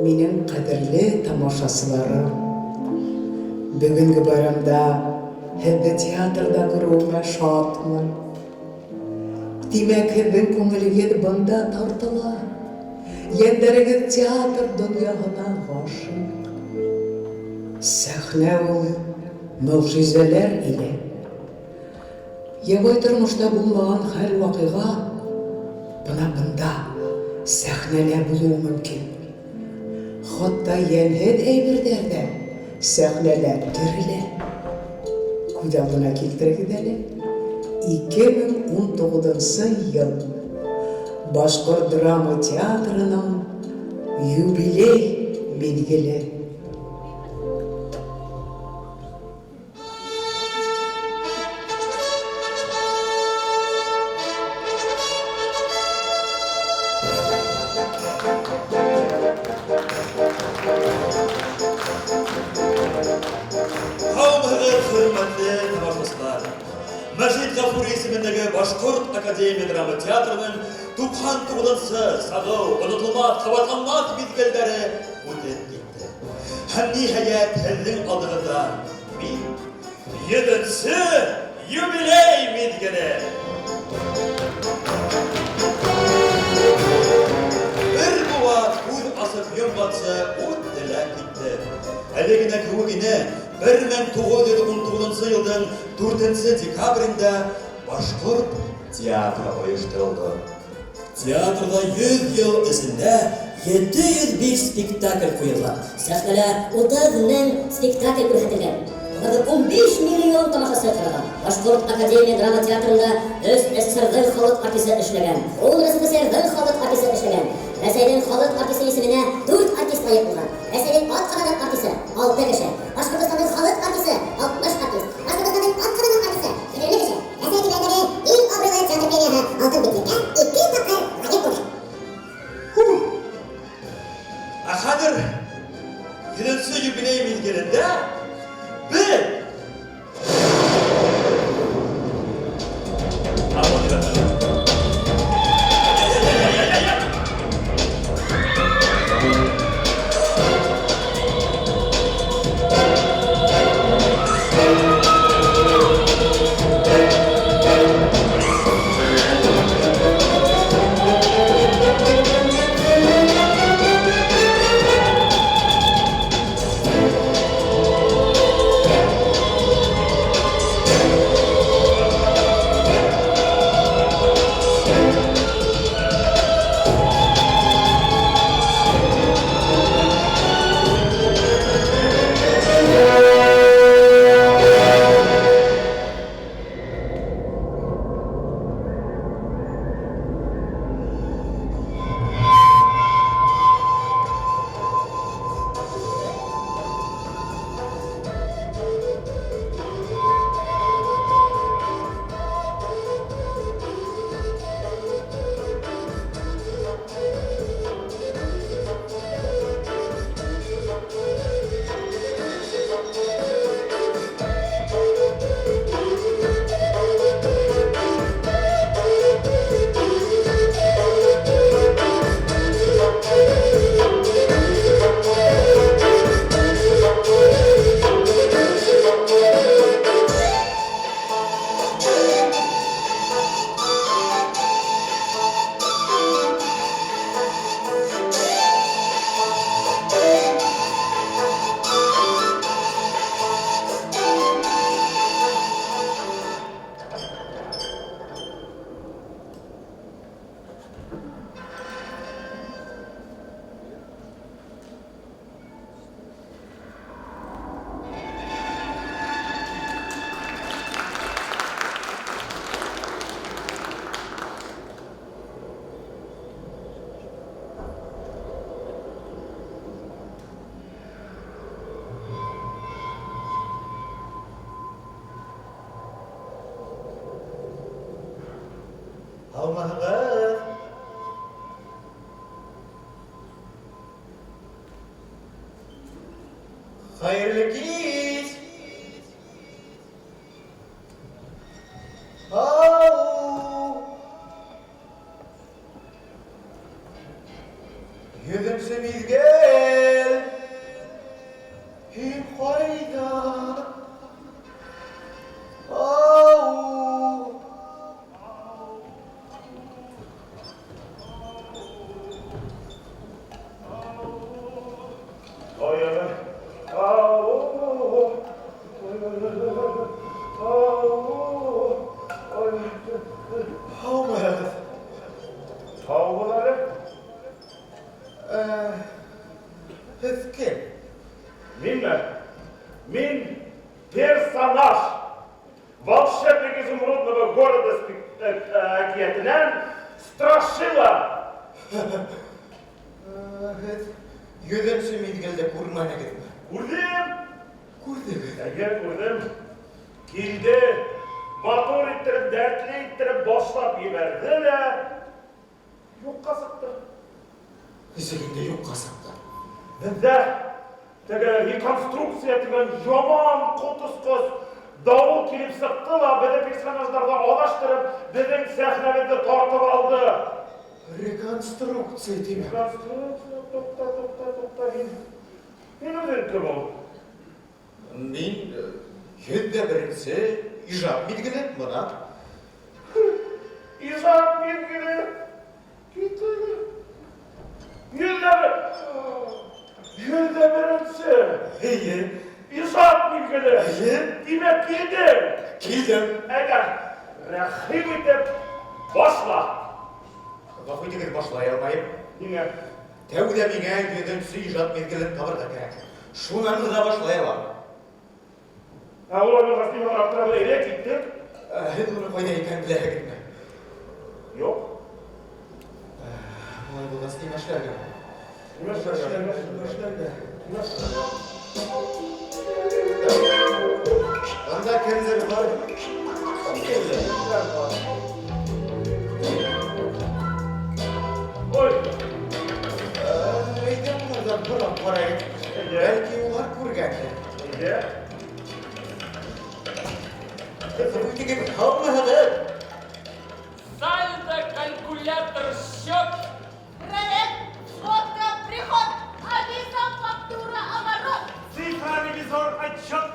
Менің қадірлі тамашасыларым, бүгінгі байрамда хәббі театрда көруіме шатмын. Демек хәббің көңіліге бұнда тартыла, ендерігіз театр дүнияғына ғашық. Сәхне ол мұғжизелер ile. Ябай тұрмышта болмаған хәл вақиға, бұнда сәхнелер болуы мүмкін. Hatta yenhed eybirlerde sahneler türlü. Kudalına keltirgidelim. 2019 yıl Başkort Drama Teatrı'nın юбилей belgeli. Мәжит Ғафури исеміндегі Башқұрт Академия драма театрының 99-сы сағау, ұнытылмақ, қабатланмақ мезгілдері өтіп кетті. Һәм ниһаят хәлдің алдығында мен 7-ші юбилей мезгілі. Бір бұлат көз асып йомғансы өттілі кетті. Әлегіне көгіне 1919 yılın 4 dekabrında Başkurt Tiyatro uyuşturuldu. Tiyatroda 100 yıl içinde 701 spektakl koyuldu. Sahneler 30 bin spektakl üretildi. Burada 15 milyon tamaşası çıkardı. Başkurt Akademiya Drama Teatrı'nda öz SSR'dan Xalq Artisti işlegen. Oğul SSR'dan Xalq Artisti işlegen. Rəsəydin Xalq Artisti isimine 4 artist layık olgan. Rəsəydin At Qaradan Artisti 6 kişi. Başkurtistan'ın Xalq Artisti 60 artist. Başkurtistan'ın At Qaradan Artisti 20 kişi. Rəsəydinlərləri ilk obralı teatr premiyası altın bitirken 2 takır layık olgan. Axadır 7-şi yubiley mezgilinde bir Allah'ım. Hayırlı git. Yüzümsü mizgel. Him hayda. Au. Персонаж волшебник изумрудного города Спектакетинен Страшила. Yüzümsü mizgelde kurmana gitme. Күрдем. Kurdu. Әгер күрдем. Келді, мотор иттіріп, дәртлі иттіріп, башлап еберді лә, юққа сықты. Üzerinde yok kasapta. Бізде тігі реконструкция тіген жаман құтыс-құс дауыл келіп сықты ла, бізді персонаждарды алаштырып, біздің сәхнемізді тартып алды. Rekonstruksiya deymi? Реконструкция, тоқта, мен өзен кім ол? Мен yüzde birincisi icap bilgili buna. İzah bilgili. Gitti. Yüzde birincisi. İyi. İzah bilgili. İyi. Demek geldim. Geldim. Eğer rahim edip başla. Gafı digir başlayalmayım. Yine. Tevde mine yüzüncüsü icap bilgili tavırda gerek. Şunanı da başlayalım. Ulan rasmi olarak da nereye gittik? Hadi bunu koydayken bilere gitme. Yok. Vay bu nasıl imaçlar ya? İmaçlar ya. Banda kendinize var. Oy. Eyden buradan bulan parayı. Belki onlar kurgandı. Neydi? Bu digir kalmadı. Сальдо, калькулятор, счет. Проект, сводка, приход, авиза, фактура, оборот. Цифра, ревизор, отчет.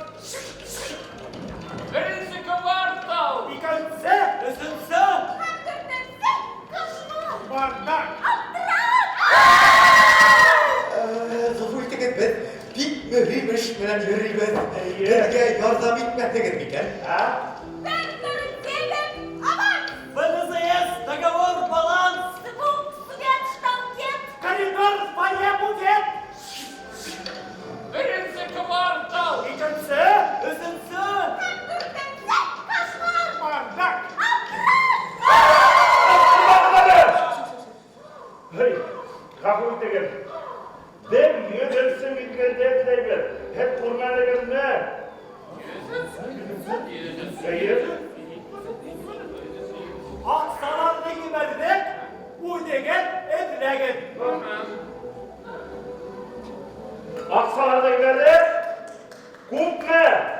Birinci kvartal. И кольце. Üçüncü. Дөртенсе, кошмар. Бардак. Gafı digir ben pek mühimmiş bilen yürüyüz. Birge yardım etmektedir miken? Ha? Дөртенсевен, аванс. ФНЗС, договор, баланс. Звук, свет, штангент. Коридор, фойе, буфет. Birinci kvartal. И кольце. Üçüncü. Дөртенсе, кошмар. Бардак. Hey, kapıyı teker. Ben yüzünsün gitmeden deyber. Hep kurmana gelme. Hayır. Aksalar ne giberdik? Bu degen edilegen. Aksalarda giderler. Kumple.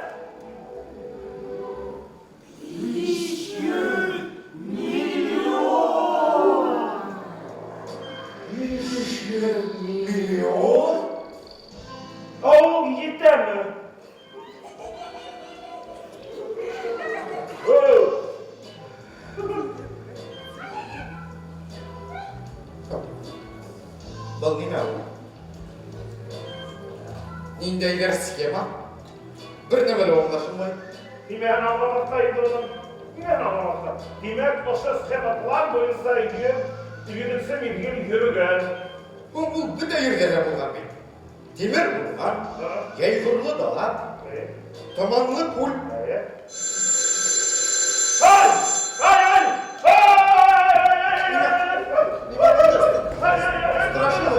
Milyon? Oğlum yeter mi? Oh. Бұл не мәу? Ниндейлер схема? Bir nömere anlaşılmay. Demek anlamakta idolum. Ben anlamakta. Demek başka schemalar boyunca yürüdükse bilgin yürügen. Bu bir de yürüdere bunlar bir. Demir bunlar, yayfırlı dalar, tamanlı pul. Hay! Hay hay! Страшно.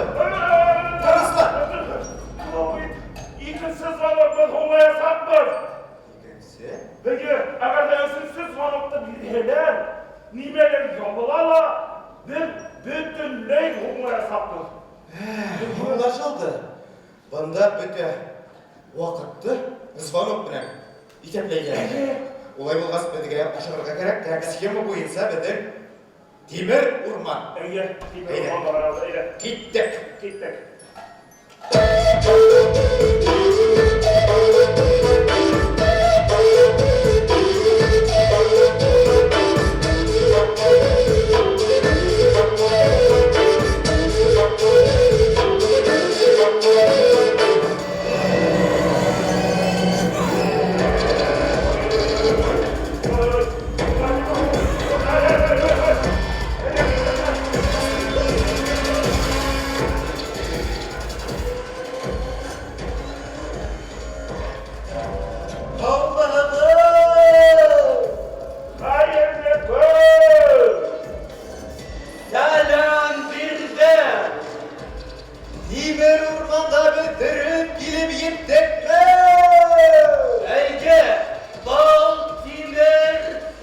Taraslar. İkincisi звонокты olmaya satmaz. İkincisi? Peki, eğer de üçüncü звонокты bildiğler, nimeler yapılarla bir bütünley olmaya satmaz. Anlaşıldı. Bunda bütün vakıttı звонок bilen itepleygen. Olay bulğaz bizge aşağıga gerek, sхема boyunca bizim Timir Urman. Ege, Öyle. Timur Urman var öyle. Gittik. Gittik. Hayırlı kız. Selam bir de. Timir Urman'da bitirip gelip gittik mi? Ege, bal, timir,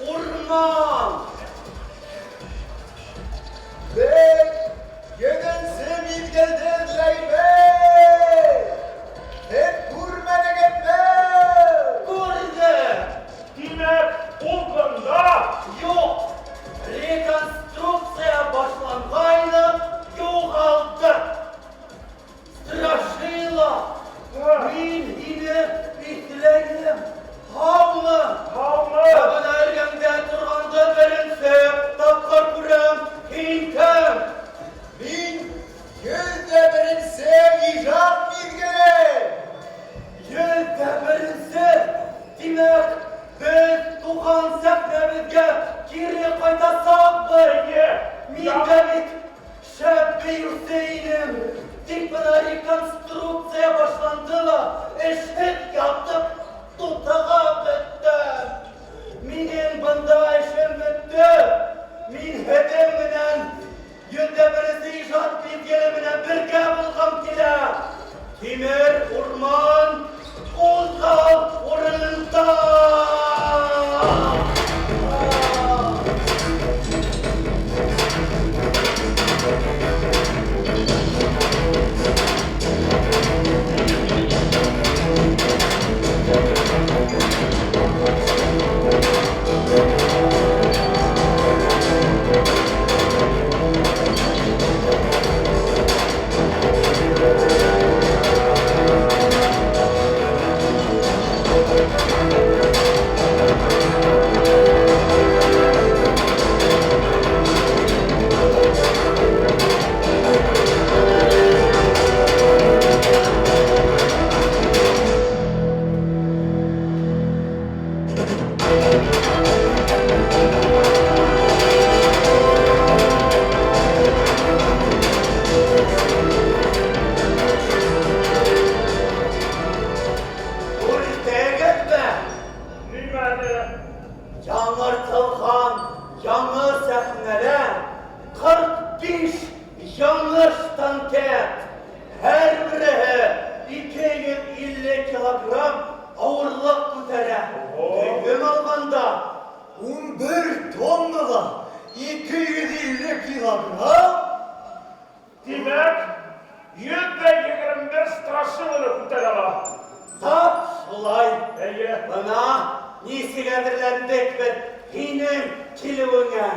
urman. Ve yedense bilgedirler be. Hep kurmana gitme. Kurde. Demek Ulgın'da Yok. Rekonstruksiya başlangaydı, yoğaldı. Strashıyla. Min yine bitlerim. Havlı. Havlı. Kabul ergemde turganda birinse, takkar kurem, hintem. Bin yüzde birinse icap bilgeler. Yüzde birinse, demek biz tuğan səhnəmizgə geri qaytasak mı? Ege. Min David, Şəbbi Hüseyin'im. Dikbana rekonstruksiya başlandıla, eşit yaptık, tutağa bittim. Minin bunda işim bitti. Min hedeminen, yüzde birisi icad bilgelimine birgə bulğam kile. Timir Urman, Qo'zg'al o'rnida. Жаңартылған жаңы сәхнеле 45 жаңы штанкет. Her biri 250 kilogram ağırlık көтере. Düğüm alganda 11 tonnada 250 kilogram. Demek %21 strashını көтере. Tap şulay. Ege. Bana nesigedirlerindek bir hinin kilivine.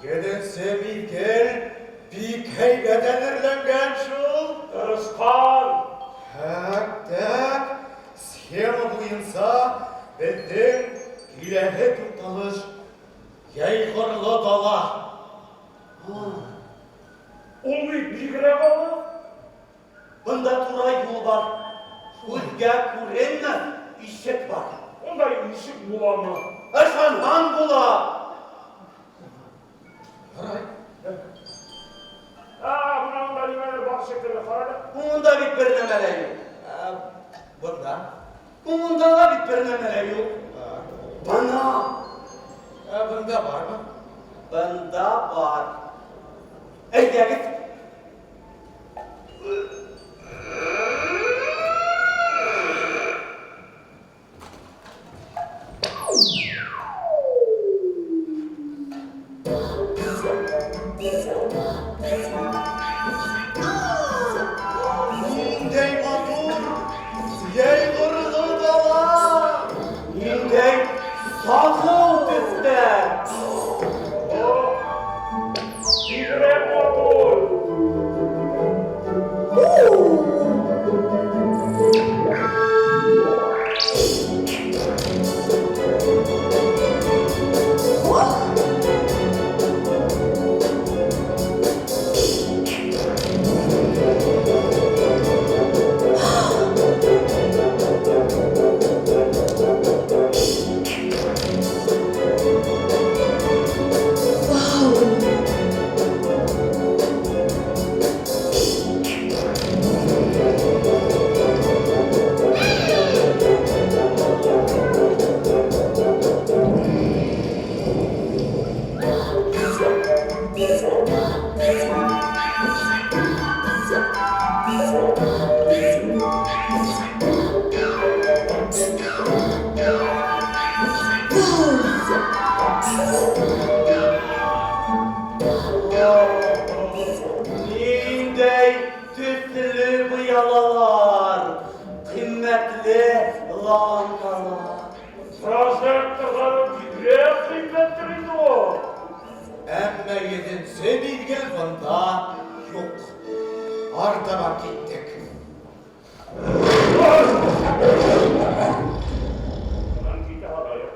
Yedense bilgel bir heybedenirlengen şul. Tırışkan. Tak, schema buyunsa bizden ilahe tutulmuş yaygırlı dala. Ул бигрәк алды. Bunda turay yol var. Күзгә күренмәс ишек var. Ондай ишек буламы? Ышанған була. Мына нимелер бар шекелле карады. Бunda бит bir нәмәләр юк. Bunda? Bunda da bit bir нәмәләр юк. Bana. Bunda var mı? Bunda var. Әйдәгез. Nindey matur, yaygırlı dala. Nindey sağıl düzdə. Neyindey tütlü bıyalalar, kıymetli lambalar. Прожекторлары бигрәк кыйммәтле инде ул. Әмма едінсе bilgin bunda yok. Артаға кеттік. Мен ките алайым.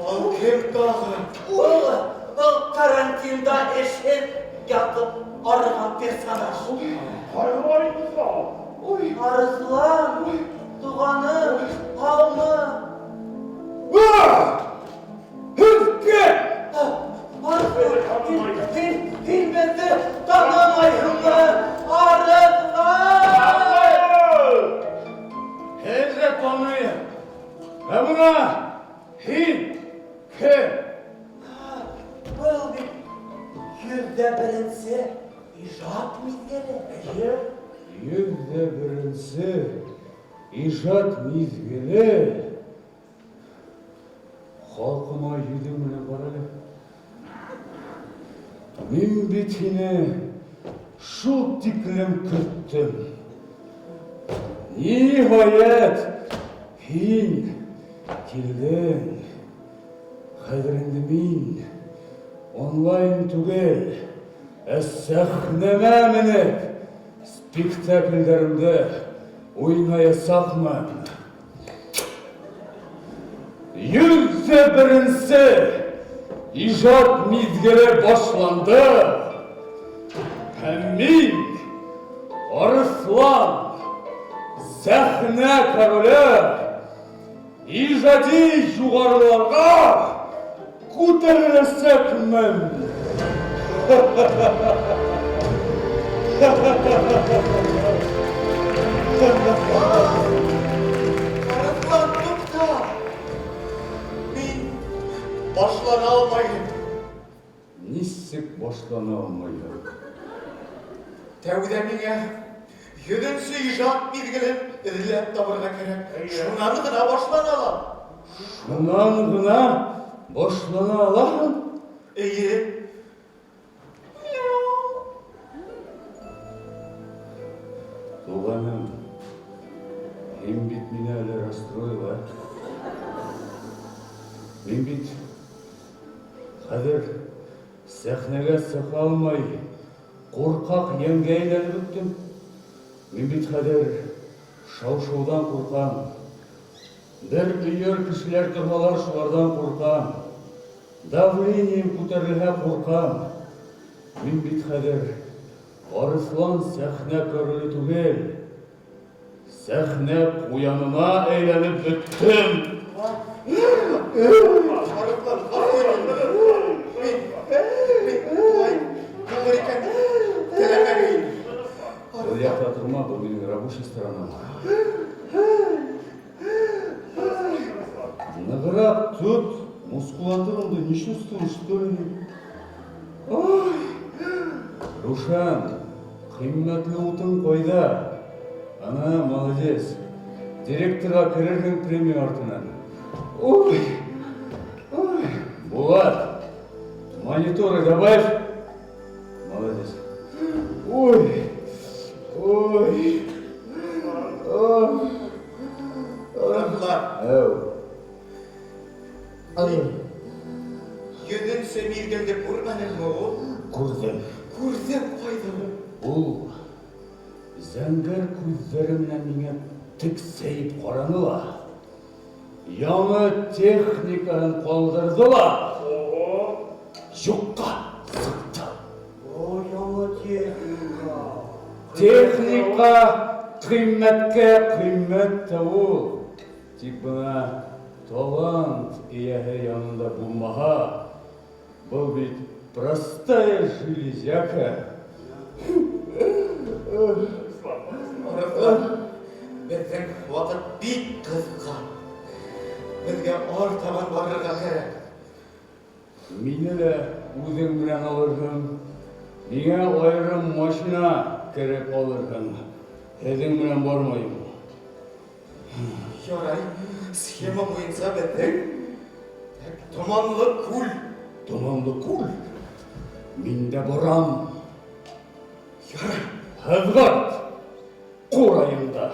Ал кем тағы? Ол карантинда eşit yatıp arıgan personaj. Кайгы бар инде сау. Arıslan, tuğanım, havmı. Hüzgün! Arıslan, bilmedi tanımayın mı? Arıslan! Hezret tanıyım. Ve buna hin, kim? Bu bir %1'insi icat mizgili. %1 ижат мезгілі халқыма едім міне қаралы. Мен бетіне шул тиклем күттім. Ниһайет һин килдең. Хәзер инде мин онлайн түгел, сәхнәгә менеп спектакльләремдә уйнаясакмын. %1 ижад мизгеле башланды. Һәм мин Арыслан, сәхнә короле, ижади югарыларга күтәреләсәкмен. Arıtlan tukta. Min başlana almayın. Нисек башлана алмайым? Тәуді меңе yüzünsü icat bilgilin ізлеп табырға керек. Шунан ғына başlana алам. Шунан гына башлана алам? İyi. Туганым, һин бит мине әле расстроила. Мин бит хәзер сәхнәгә сыга алмай, куркак ямгә әйләнеп беттем. Мин бит хәзер шау-шаудан куркам. Бер өйөр кешеләр торгалар шулардан куркам. Давлением күтәрелһә куркам. Мин бит хәзер Арыслан сәхнә короле түгел. Сәхнә куянына әйләнеп беттем. Arıtlan, aferin. Min, vay, bulur iken telememeyin. Ул якта торма, бу минең рабочий сторонам. Ныгырак тот, мускулатураңды не чувствуешь, что ли? Ой! Рушан, кыйммәтле утың кайда? Ана, молодец. Директорға кірердің премия артынан. Ой, ой, Булат, мониторы добавь. Молодец. Ой, ой, ой. Oğlanlar, Әу, Alayım. yüzünse mirgelde kurbanın mı o? көрдім. Kurzen faydalı. Бұл зәңгір көздерімнен меңе тіксейіп қараны ла. Яңы техниканың қолдырды ла. Жоққа сықты. О, яңа техника. Техника қимметке қиммет тауы. Тек бұна талант иәхі янында болмаға. Бұл бит простая железяка. Oğlanlar, bizden vakit bit kızgan. Bizge ortadan varırga gerek. Мені лі өзің білен алырғын. Меңе айрым машина керек алырғын. Әзің білен бармайым. Yoray, schema boyunca bizden dumanlı kul. Думанлы көл. Мен де барам. Yoray, Хазгард қорайында.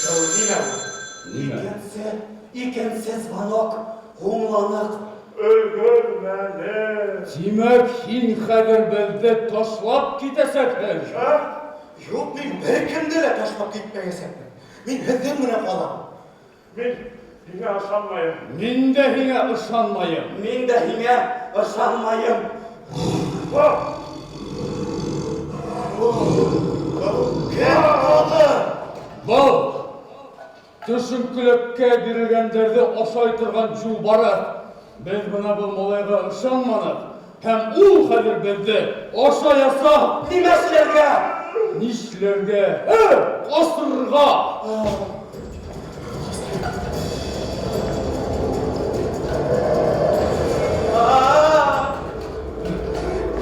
Davudina, İkense звонок, оңланық. Өлгөрмәне. Демек, сен қазір бізді ташлап кетесің. yok men bir kimde de taşlap gitmeyesem. Men hızım buna kalam. Мен сеңе ашанмайым. Мен де сеңе ышанмайым. Мен де хиңе ышанмайым. Kim oldu? Бұл түсінкілікке берілгендерді осай тұрған жыл бары. Біз бұна бұл молайға ышанманық. Һәм ол қазір бізді осаяса Немесілерге? нишлерге, қосырға.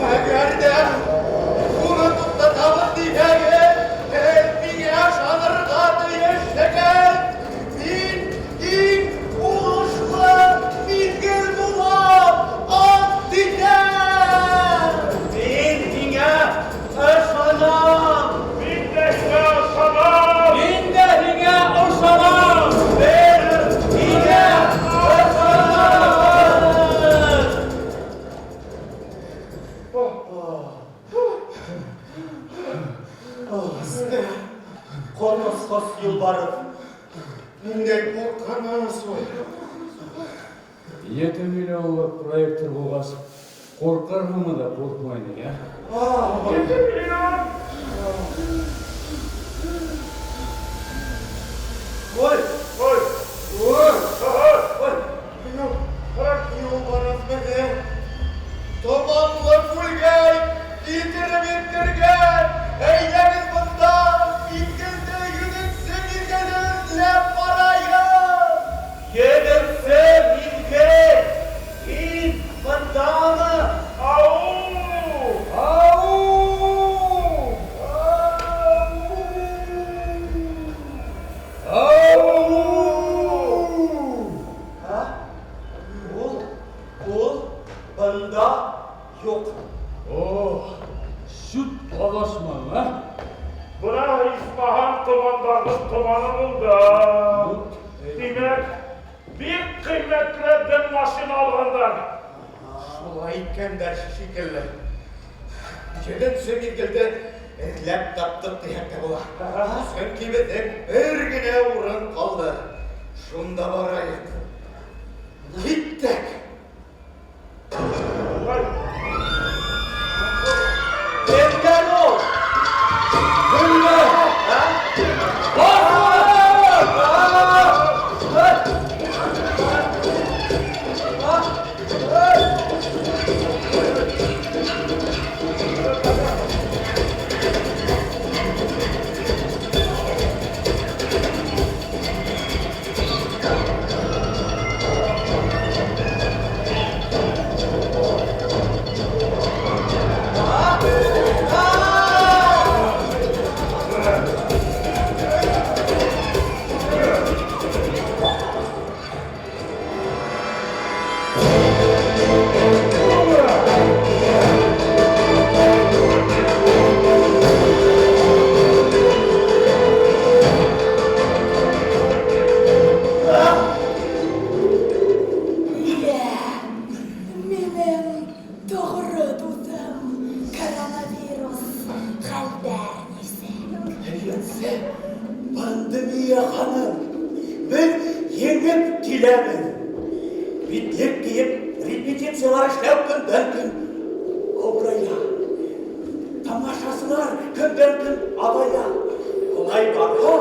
Eğer de bunu tutlatamız diye bir yaşanırdı yaşayan bin uğuşla bilgin bulam at diye. Мен хиңе ышанам. Мен де сеңе ашанам. Мен де сеңе ышанам. Мен хиңе ышанам. Korkmasız yılbarı. Мендей қорқаныңыз ғой. 7 миллионлық проекттер болғас, қорқарғымы да қорқмайды, я? Ой, Ой, ой, ой. Yol barız beni. Tomanlı fulgey, yitirip ittirgen. Eylemiz bundan, bilginde yüzünse bilgenin lep parayım. yedirse bilge, in fındanı. Ау! Ha? Ol, bunda yok. Oh, süt dalaşma, ha? Buna İspahan tumanдағы tumanı buldu. Demek bir kıymetli din maşını alğanlar. Şolay itkender şekilli. Jedinse bilgildi, izlep taptık diyekte bola. Sanki bizden bir güne uğrun kaldı. Şunda barayık. Gittik. Ой, Engel ol. Bunda. Ha? битлек киіп, репетициялар ішлеп күнден күн ауырая. Тамашасылар күнден күн абая. Олай барға,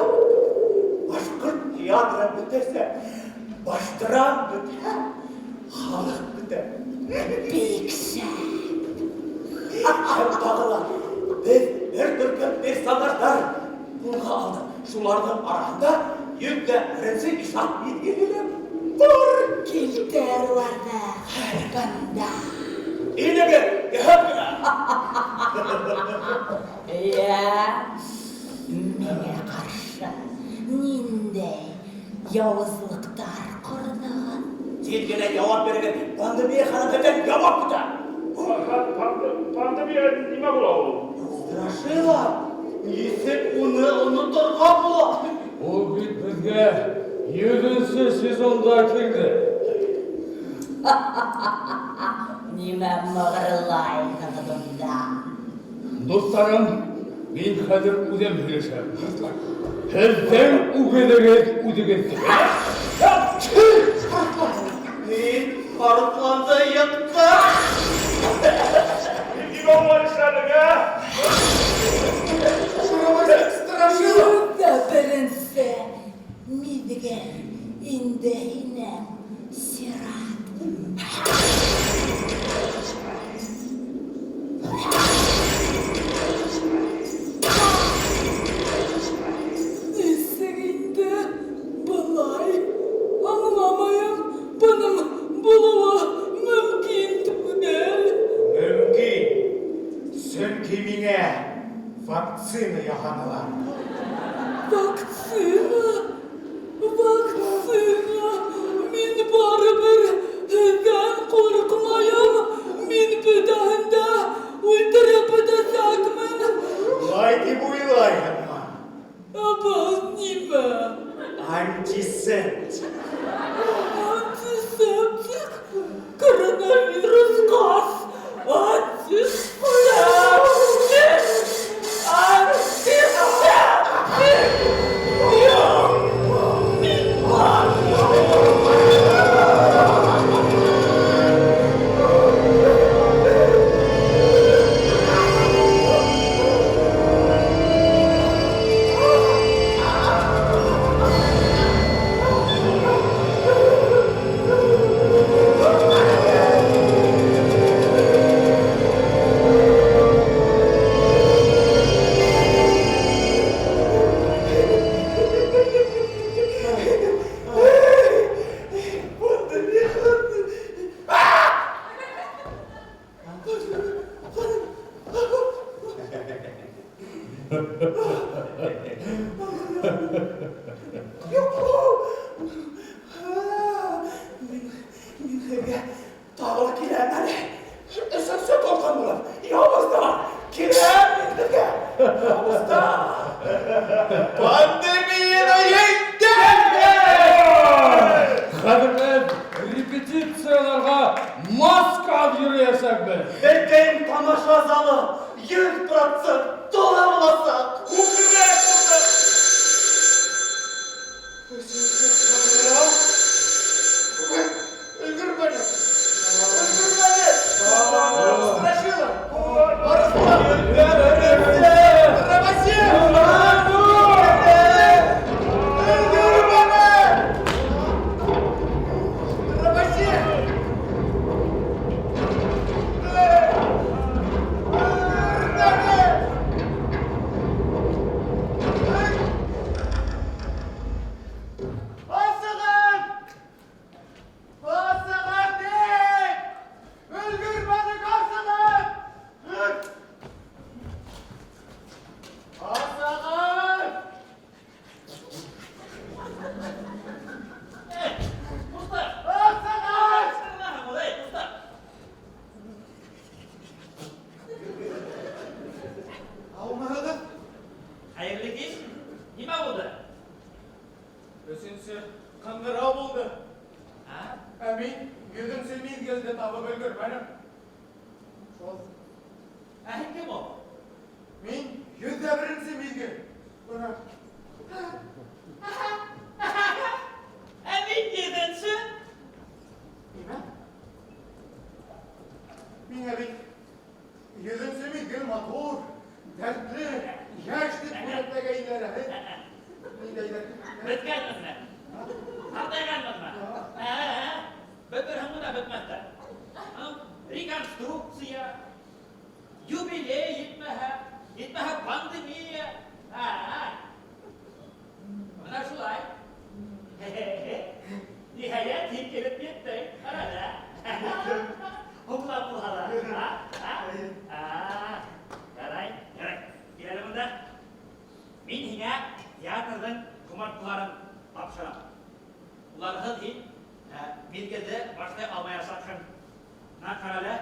башқұрт театры бүтесе, баштырам бүте, халық бүте. Бекші. Тағылар, біз бір түркі персонаждар бұлға алдық. Шулардың арасында үйді бірінші ишат белгілелер. Тұр! Келтерларды қырқында. Инеге, ехапкіна! Мене қаршы нендей яуызлықтар құрдығын. Телгене жауап берген пандемия қанатымен жауап күті. Пандемия неме болады? Страшила, есек оны ұнытырға болады. Ол бит бізге 7-ші сезонда келді. Неме мығырлайды бұнда. Достарым, мен қазір үдем сөйлесем. Сіздің үгедіңіз үдегенсіз. Мен қарықланды етті. Неге олай істедің, Страшила. Юрда бірінсі мидіген індейінен сират. Есігінде бұлай аңламайым бұның болуы мүмкін түгел. Мүмкін. Сөңке меңе вакцина яғанылар. Вакцина. Мен барыбір өзден қорқмайым. Мен бұдағында өлтіріп бұдасақмын. Бұлай деп ойлайын. Бұл неме? Антисепт. Антисептик? Коронавирус қас. Антисептик. Minhege tağla kirem hadi. Sen söt olkan bulan. Yavuzda. Kirem minhege. Yavuzda. Pandemiyana yengem. Қазір біз репетицияларға маска алып жүресек біз. Ертең тамаша залы 100% дола боласа. Көкірек болса. Öldür beni. Страшила. Қаңғыра болды. Әмин, yüzünsü mezgilde tabak öldürmenim. Kim o? Min, 101. mezgil. Buna. Emin yedinsin. Миңа бит йөзенче мизгел матур, дәртле, яшьлек күрәтмәгәннәр. Беткәнме? Артайганмы? Бөтөрһең генә бетмәстә. Реконструкция, юбилей етмәһә пандемия. Менә шулай. Ниһаять һин килеп еттең. Ара. Хуплап булһалар. Ярай. Киләле монда. Мин һиңә театрның командаларын тапшырам. Уларны һин билгеде башлай алмаячаксың. Менә карале.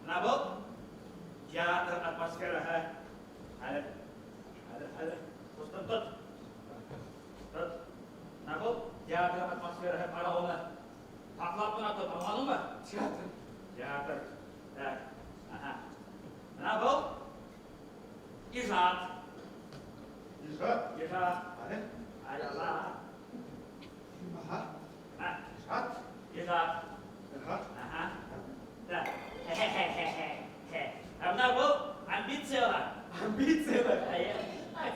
Менә бу театр атмосфераһы. Хәзер. Тустым тот. Менә бу театр атмосфераһы каравылы. Аклап кына тот, аңладыңмы? Театр. Менә бу ижад. Ижад. Айла. Ижад. Менә бу амбициялар.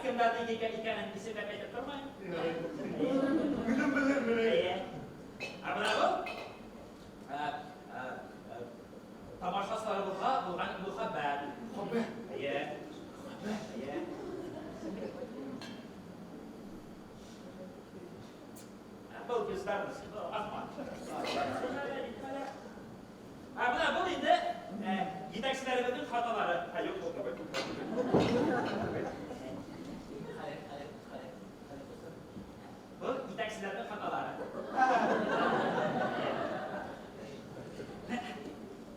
Кемдердин икәнен исептәп әйтеп тормайм. Гүлем белермен. Менә бу тамашасылары булган мөхәббәт. Бұл кездеріміз, азман. Менә бұл инде етәкчеләребезнең хаталары. Бұл етәкчеләрнең хаталары.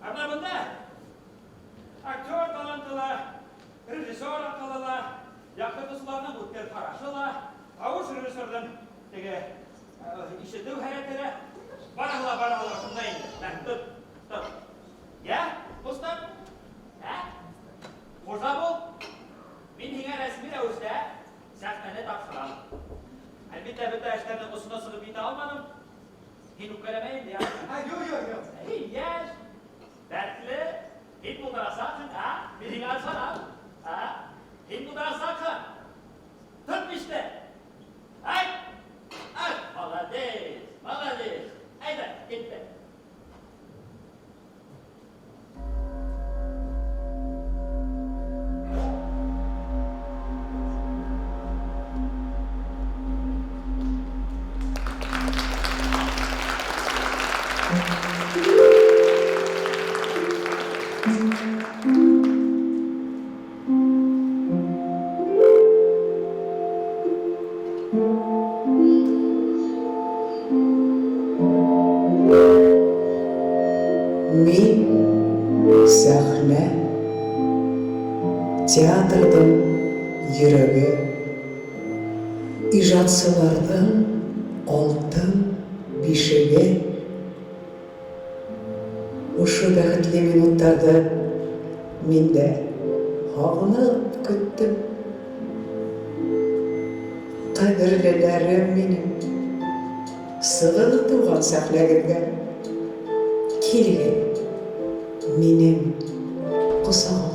Менә бunda актер талантлы, режиссер акыллы, яқты дусларның үткер карашылы, авыш режиссердің теге ишетү һәләтләре баралар шунда инде. Тот. Я, устам? Хужа бул. Мин һиңа рәсми рәвештә сәхнәне тапшырам. Әлбәттә, бөтә эшләрне усына сыгып итә алмадым. Һин үпкәләмә инде. Юк. Яшь, дәртле, һин булдырасаҡһың, мин һиңә ышанам. Һин булдырасаҡһың. Тот биште. Молодец. Әйдә, китте. Мин сәхнә, театрдың йөрәге, ижадсыларның алтын бишеге. Ушы бәхетле минуттарда мин дә һагынып көттем. Кадерлеләрем минем, сыгыл туган сәхнәгеҙгә. Килегеҙ минем ҡосағыма.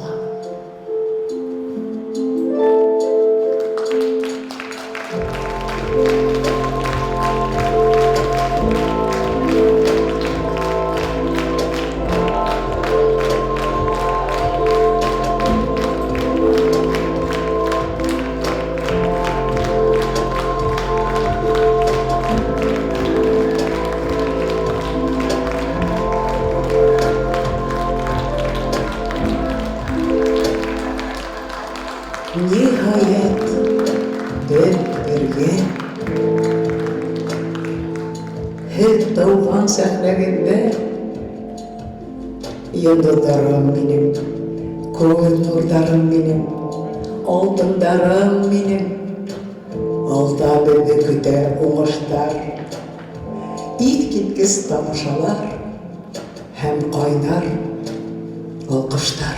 Ниһайәт, бер-бергә һеҙ тыуған сәхнәгеҙҙә йондоҙҙарым минем, күҙ нурҙарым минем, алтындарым минем. Алда беҙҙе көтә уңыштар, иҫ киткес тамашалар һәм ҡайнар алҡыштар.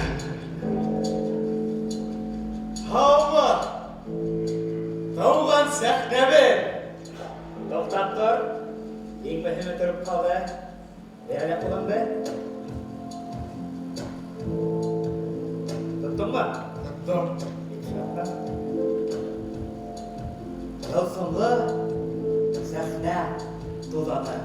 Тауған сәхнәбе! Тоқтап тор. Ең мөһиме тороп ҡалды. Бер әле ҡулыңды. Тоттыңмы? Тоттым. Тылсымлы сәхнә тузаты.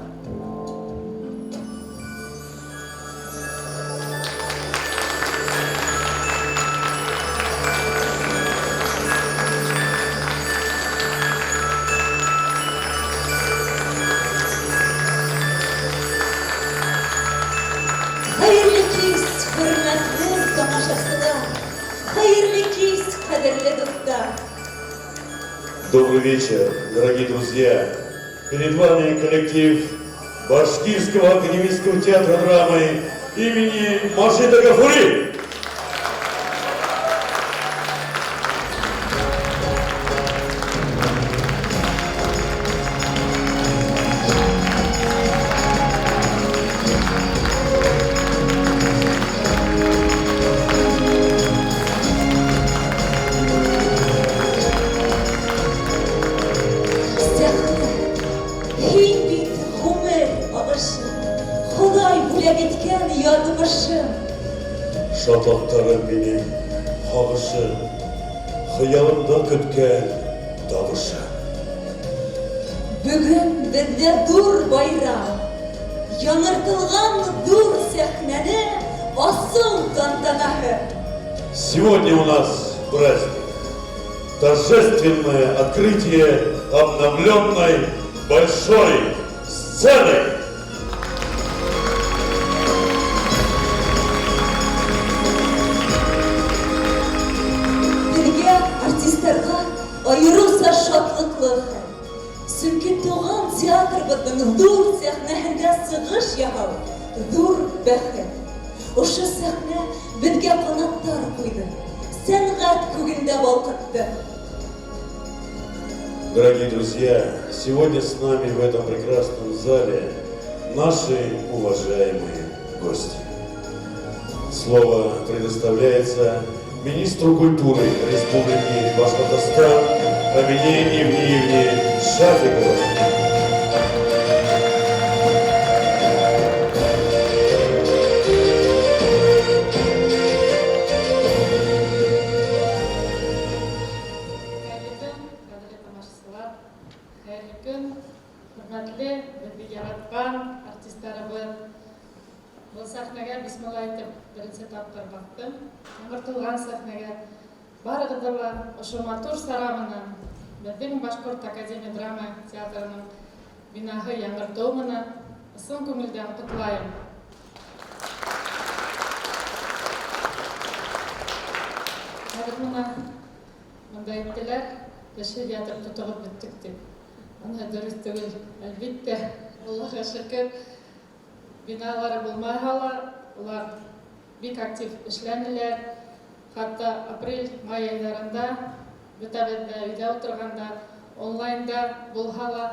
Hayırlı kez, hürmetli tamашасыда, hayırlı kez, кадерле достар. Добрый вечер, дорогие друзья. Перед вами коллектив Башкирского академического театра драмы имени Машида Гафури. Һин бит гомер агышы, Ходай бүләк иткән ядмышым. Шатлыктарым минем, хагышы, хыялымда көткән табышы. Бүген бездә зур байрам, яңартылган зур сәхнәне асыл тантанаһы. Сегодня у нас праздник. Торжественное открытие обновленной большой сцены. Безгә артистларга аеруча шатлыклы хәл. Чөнки туган театрыбызның зур сәхнәһендә сыгыш яһау зур бәхет. Ошо сәхнә безгә канаттар куйды, сәнгать күгендә балкытты. Дорогие друзья, сегодня с нами в этом прекрасном зале наши уважаемые гости. Слово предоставляется министру культуры Республики Башкортостан Амине Евниевне Шафиковой. Хәерле көн, хөрмәтле, безне яраткан артистларыбыз. Бұл сәхнәгә бисмилла әйтеп беренче тапкыр баттым. Яңартылган сәхнәгә барыгызды ла ошо матур сара менән безнең Башкорт академия драма театрының бинаһы яңартыу менән ысым күңелдән котлайм. Хәзер монда әйттеләр, кеше ятып тотыгып беттек дип. Аны дөрес түгел, әлбиттә, Аллаһка шөкер, биналары булмай һала, улар бик актив эшләнделәр. Хатта апрель-май айларында бөтәбездә өйдә утырганда, онлайнда булһа ла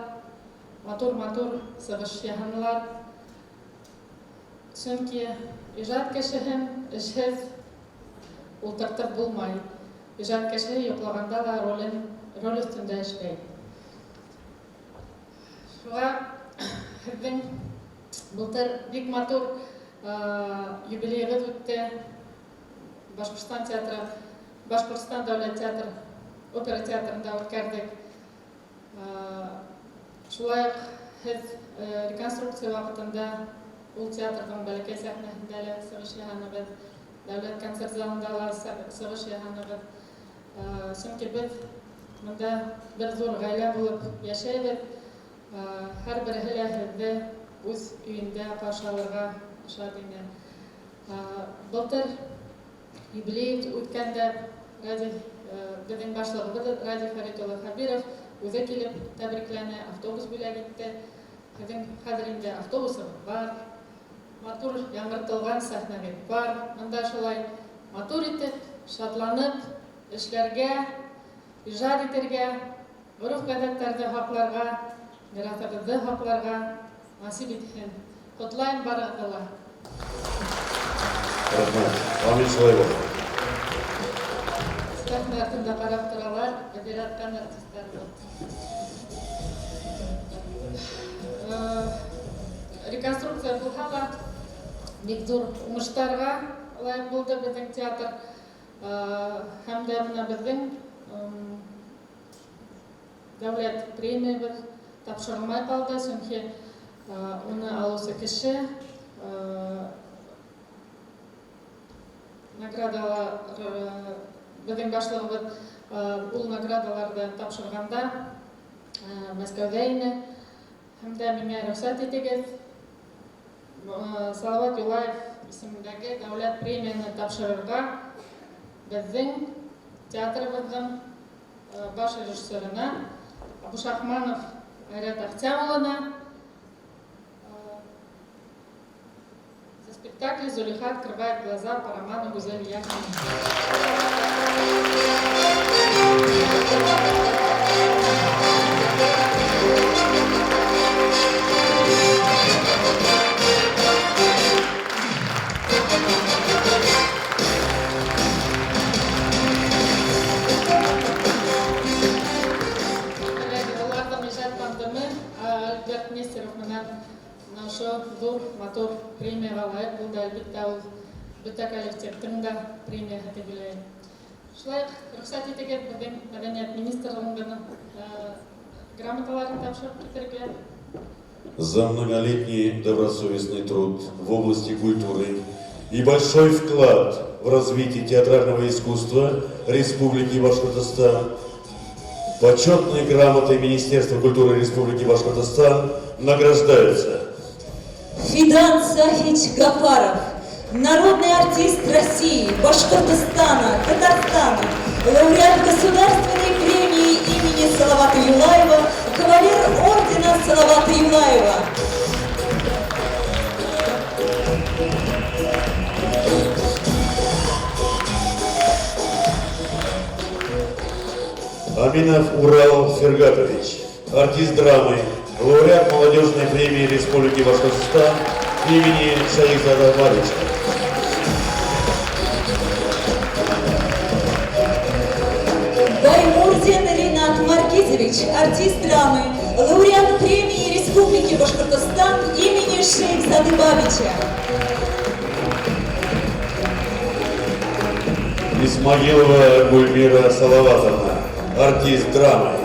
матур-матур сыгыш яһанылар. Чөнки иҗат кешеһен эшһез ултыртып булмай. Иҗат кеше йоклаганда да роль өстендә эшләй. Шуңа һеҙҙең былтыр бик матур юбилейығыҙ үтте. Башҡортостан театры, Башҡортостан дәүләт театр, опера театрында үткәрҙек. Шулай уҡ һеҙ реконструкция ваҡытында ул театрҙың бәләкәй сәхнәһендә лә сығыш яһанығыҙ, дәүләт концерт залында ла сығыш яһанығыҙ. Сөнки беҙ бында бер ҙур ғаилә булып йәшәйбеҙ. Һәр береһе лә һеҙҙе үҙ өйөндә ҡаршы алырға шат ине. Былтыр юбилей үткәндә беҙҙең башлығыбыҙ Ради Фәрит улы Хәбиров үҙе килеп тәбрикләне, автобус бүләк итте. Һеҙҙең хәҙер инде автобусығыҙ бар, матур яңыртылған сәхнәгеҙ бар. Анда шулай матур итеп, шатланып, эшләргә, ижад итергә, ғөрөф-ғәҙәттәрҙе һаҡларға, мираҫығыҙҙы һаҡларға насип итһен. Ҡотлайым барығыҙҙы ла. Рәхмәт. Амин шулай булһын. Сәхнә артында ҡарап торалар, беҙ яратҡан артистарыбыҙ. Реконструкция булһа ла, бик ҙур уңыштарға лайыҡ булды беҙҙең театр. һәм дә менә безнең дәүләт премиябыз тапшырылмай калды, чөнки уны алучы кеше наградалар безнең башлыгыбыз ул наградаларда тапшырганда Мәскәүдә ине. Һәм дә миңа рөхсәт итегез, Салават Юлаев исемендәге дәүләт премияны тапшырырга безнең театрыбызның баш режиссерына Абушахманов Айрат Ахтямовна за спектакль «Зулейха открывает глаза» по роману Гузель Яхина. Наша зур матур премияга лайык булды, әлбәттә ул бөтә коллективтың да премияһы дип уйлыйм. Шулай рөхсәт итегез безнең мәдәният министрлыгының грамоталарын тапшырып китергә. За многолетний добросовестный труд в области культуры и большой вклад в развитие театрального искусства Республики Башкортостан почетной грамотой Министерства культуры Республики Башкортостан награждаются Фидан Сафич Гафаров, народный артист России, Башкортостана, Татарстана, лауреат государственной премии имени Салавата Юлаева, кавалер ордена Салавата Юлаева. Аминов Урал Фергатович, артист драмы, лауреат молодежной премии Республики Башкортостан имени Шаихзада Марича. Баймурзин Ринат Маркизович, артист драмы, лауреат премии Республики Башкортостан имени Шейхзады Бабича. Исмагилова Гульмира Салаватовна, артист драмы.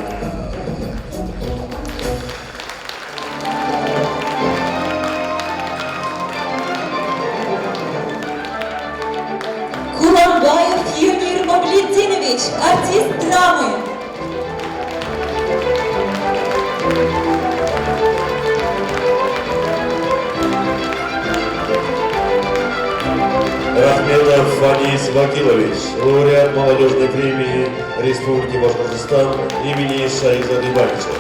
Куламбаев Юнир Мавлетдинович, артист драмы. Рахметов Фанис Вакилович, лауреат молодежной премии Республики Башкортостан имени Шаихзады Бабича.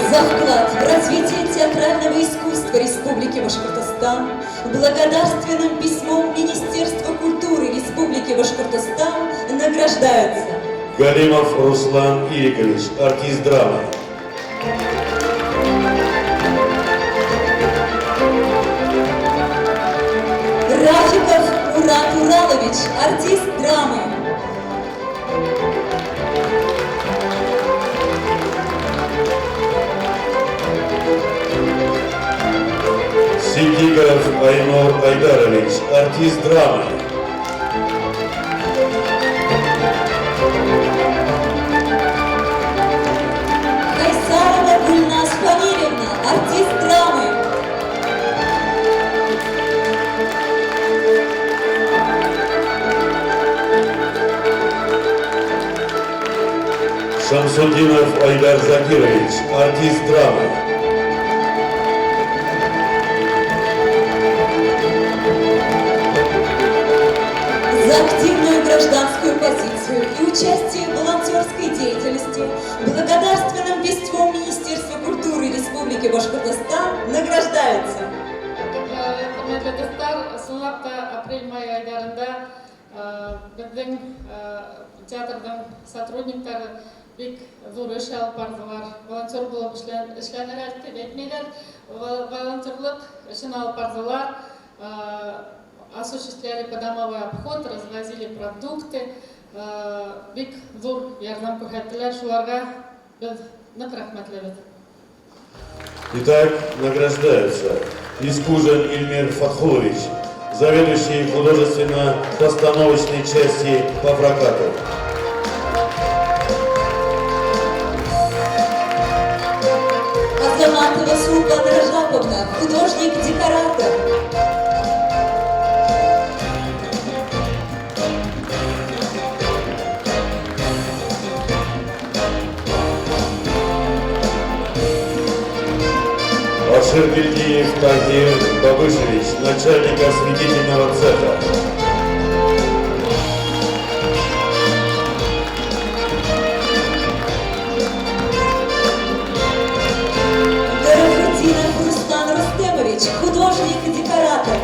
За вклад в развитие театрального искусства Республики Башкортостан благодарственным письмом Министерства культуры Республики Башкортостан награждаются Галимов Руслан Ирикович, артист драмы. Рафиков Мурат Уралович, артист драмы. Сидигов Айнур Айдарович, артист драмы. Хайсарова Гульнас Фамильевна, артист драмы. Шамсудинов Айдар Закирович, артист драмы. За активную гражданскую позицию и участие в волонтерской деятельности благодарственным письмом Министерства культуры Республики Башкортостан награждаются Hörmətli dostlar, сынлап та апрель-май айдарында безнең театрның сотрудниктары бик зур эш алып бардылар. Волонтер булып эшләнәләр дип әйтмиләр. Волонтерлык эшен алып бардылар. Осуществляли подомовой обход, развозили продукты. Бик зур ярдәм күрсәттеләр. Шуларга без нык рәхмәтлебез. Итак, награждаются Искужин Ильмир Фатхулович, заведующий художественно-постановочной части по прокату. Азаматова Султана Рожаповна, художник-декоратор. Аширбельдиев Тахир Бабышевич, начальник осветительного цеха. Дороготинов Руслан Рустемович, художник-декоратор.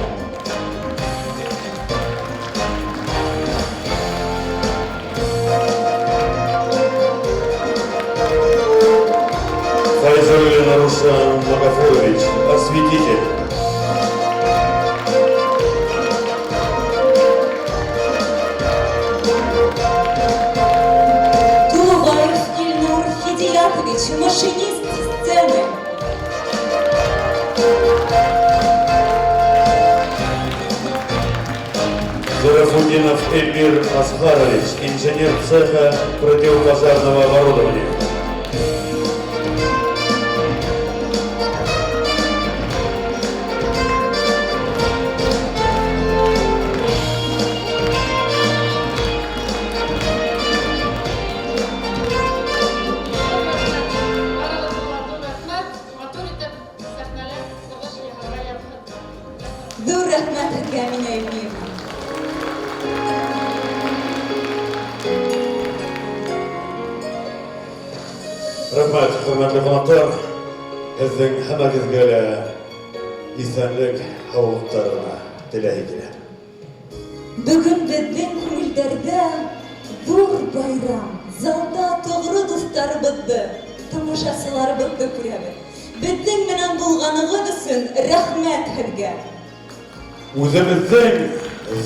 Файзуллин Рушан Магафурович, осветитель. Тулубаев Ильнур Хидиятович, машинист сцены. Зарафудинов Эльмир Асхарович, инженер цеха противопожарного оборудования. Dur rahmat һеҙгә, Әминә Ибниевна. Рәхмәт, хөрмәтле қонақтар, һеҙҙең һәммәгеҙгә лә иҫәнлек һаулыҡтарына теләһе килә. Бөгөн беҙҙең күңелдәрҙә ҙур байрам. Залда тоғро дуҫтарыбыҙҙы, тамашасыларыбыҙҙы күрәбеҙ. Беҙҙең менән булғанығыҙ өсөн рәхмәт һеҙгә. Үҙебеҙҙең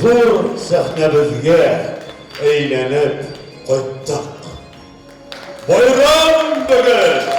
ҙур сәхнәбеҙгә әйләнеп ҡайттыҡ. Байрам бөгөн!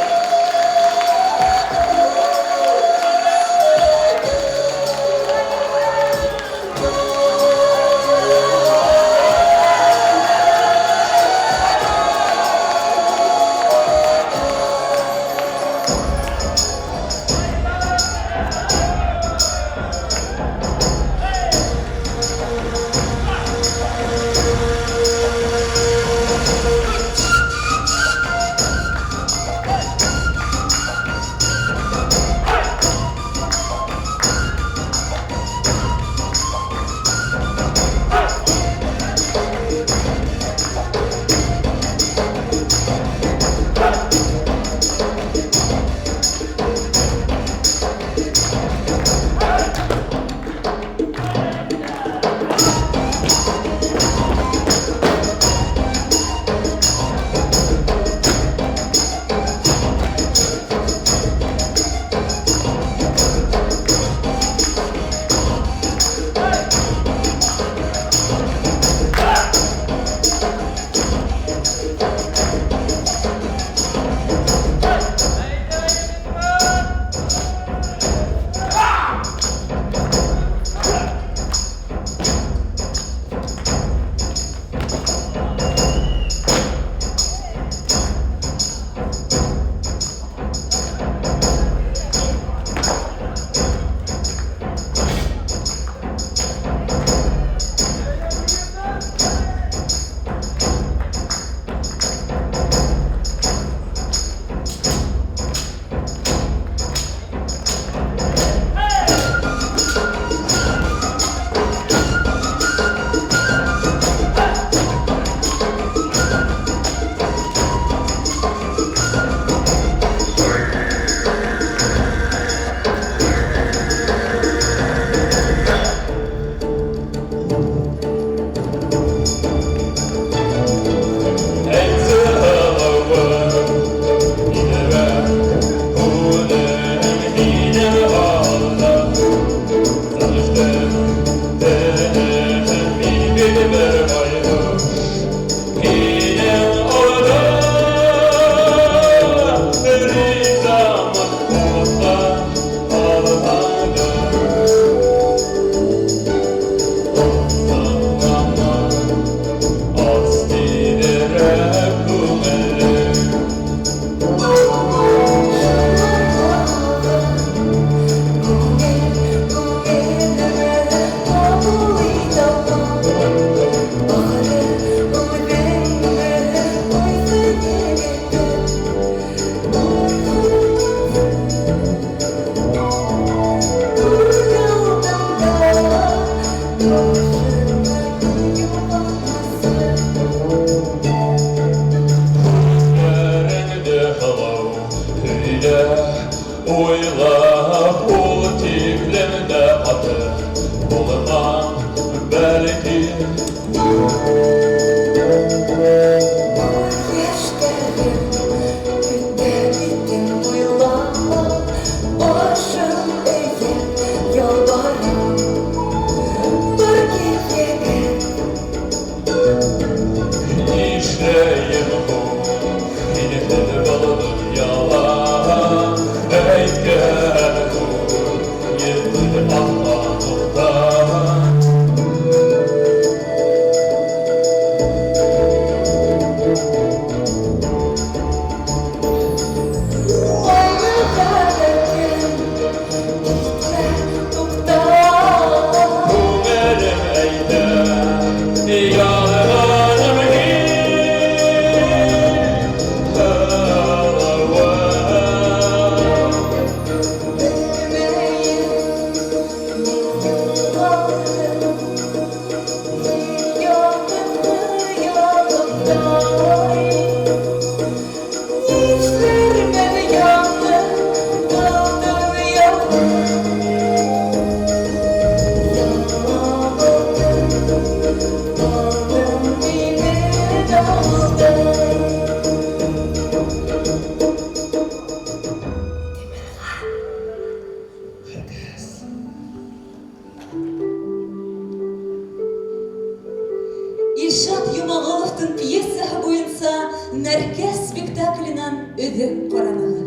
Түзік қаранығы.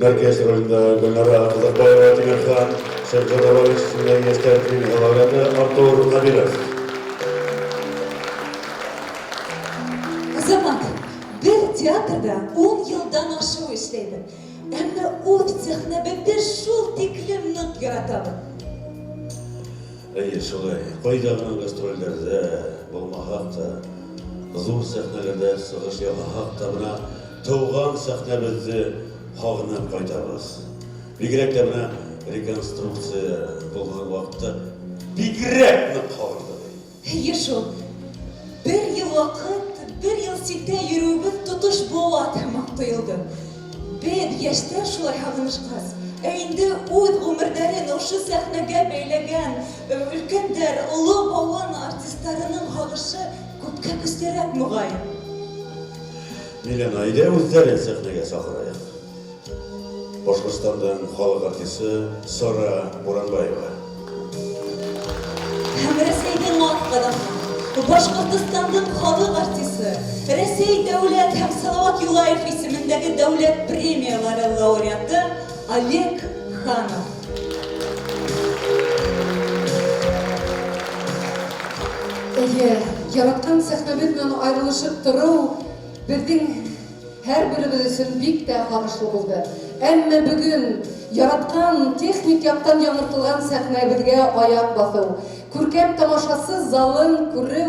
Наркес ролында Гүлнара Қазақбаева, Тимирхан Шевченкович, Естер премия лауреаты Артур Набилов. Азамат, бір театрда 10 жылдан ашу ішлейді. Әмі от сәхнәбетті шул тиклем нық яратады. Әйе, шулай. Қойдағын гастрольдерде болмағақ та, зур сәхнелерде сығыш яғағақ та, бұна туған сәхнәбетті қағынан қайтабыз. Бигрәк та бұна реконструкция болған вақытта бигрәк нық қағырды. Әйе шул, бір ел вақыт, бір ел сетте йөрүбез тотыш була тамақ тойылды. Бед яшьтә шулай һагынышкас. Инде үз гомерләрен ошо сәхнәгә бәйләгән өлкәндәр, олы балан артистларының һагышы күпкә көстәрәк мөгаен. Милена, әйдә үздәрен сәхнәгә сакырайык. Башкортстандан халык артисты Сара Буранбаева. Һәм Рәсәйдән Латвиядан Башкортстандан халык артисты, Рәсәй дәүләт һәм Салават Юлаев исемендәге дәүләт премиялары лауреаты Олег Ханов. Әйе, яраткан сәхнәбез белән аерылышып тору безнең һәрберебез өчен бик тә һагышлы булды. Әмма бүген яраткан техник яктан яңыртылган сәхнәбезгә аяк басу, күркәм тамашасы залын күрү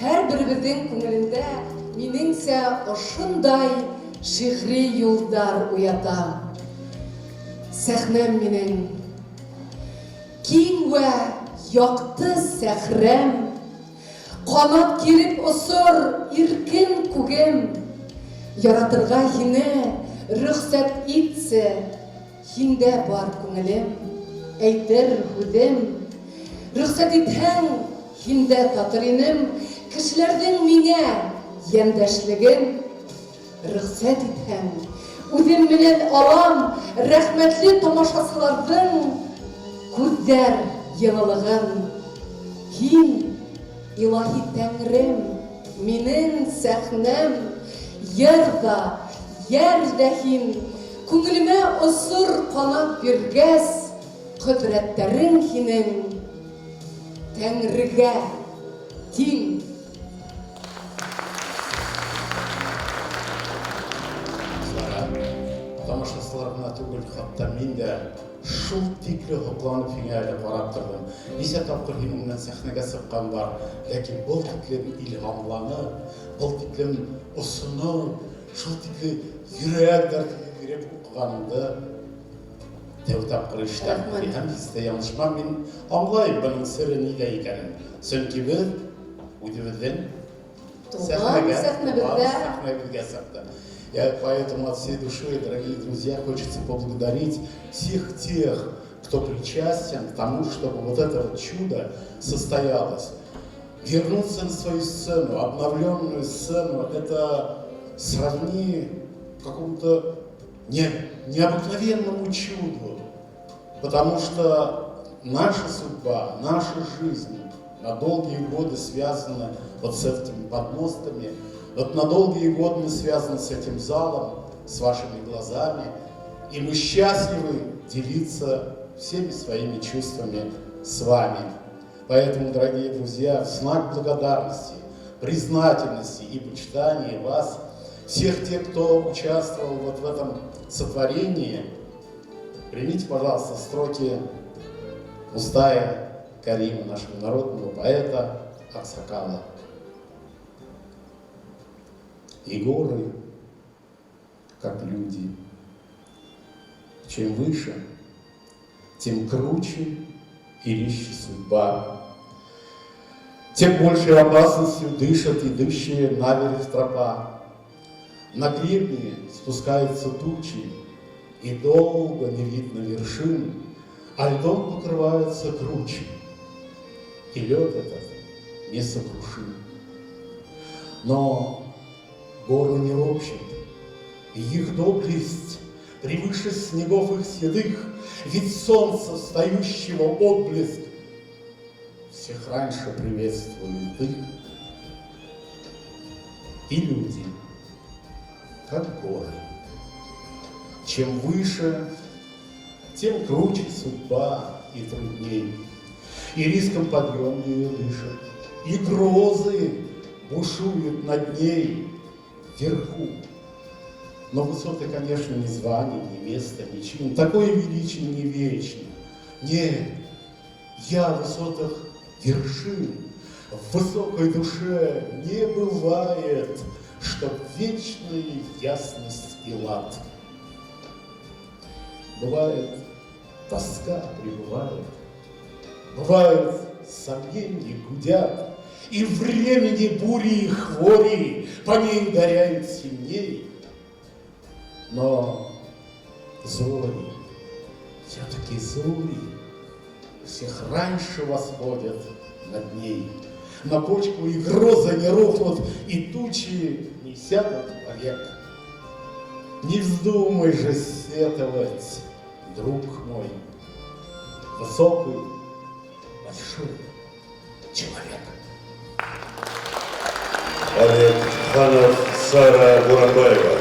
һәрберебезнең күңелендә минеңсә ошындай шигъри юлдар уята. Сәхнәм минең киң вә якты сәхрәм, канат киреп осыр иркен күгем, яратырга һине рөхсәт итсә, һиндә бар күңелем, әйтер һүзем, рөхсәт итһәң, һиндә татыр инем, кешеләрнең миңә яндәшлеген, рөхсәт итһәң, үзем менән алам рәхмәтле тамашасыларның күздәр йылылыгын. Һин, илаһи тәңрем, минең сәхнәм, йырда, ярдә һин, күңелемә осыр канат биргәс, кодрәтләрең һинең Тәңрегә тиң. Тамашасыларына түгел, хатта мин дә шул тикле хокланып һиңә әле карап тордым. Нисә тапкыр һинең белән сәхнәгә сыккан бар, ләкин был тиклем илһамланып, был тиклем осынып, шул тикле йөрәк дәртенә биреп укыганыңды тәү тапкыр ишеттем. Һәм хистә янышма, мин аңлайм буның сере нидә икәнен. Сөнки без үзебезнең сәхнәбезгә сыктык. Поэтому от всей души, дорогие друзья, хочется поблагодарить всех тех, кто причастен к тому, чтобы вот это вот чудо состоялось. Вернуться на свою сцену, обновленную сцену, это сродни какому-то необыкновенному чуду. Потому что наша судьба, наша жизнь на долгие годы связана вот с этими подмостами. Вот на долгие годы мы связаны с этим залом, с вашими глазами, и мы счастливы делиться всеми своими чувствами с вами. Поэтому, дорогие друзья, в знак благодарности, признательности и почитания вас, всех тех, кто участвовал вот в этом сотворении, примите, пожалуйста, строки Мустая Карима, нашего народного поэта Аксакала. И горы, как люди, чем выше, тем круче и резче судьба, тем большей опасностью дышат идущие наверх тропа. На гребне спускаются тучи, и долго не видно вершин, а льдом покрываются кручи, и лед этот несокрушим. Но горы не ропщут, и их доблесть превыше снегов их седых, ведь солнца встающего отблеск всех раньше приветствует их. И люди, как горы, Чем выше, тем круче судьба и трудней. И риском подъем ее дышит, и грозы бушуют над ней вверху. Но высоты, конечно, ни звания, ни места, ни чин. Такое величие не вечно. Нет, я в высотах вершин, в высокой душе не бывает, чтоб вечная ясность и лад. Бывает, тоска пребывает, бывает, сомнения гудят, и времени бури и хвори по ней ударяют сильней. Но зори, все-таки зори, всех раньше восходят над ней. На почку и грозы не рухнут, и тучи не сядут вовек. Не вздумай же сетовать, друг мой, высокий, большой человек. Олег Ханов, Сара Буранбаева.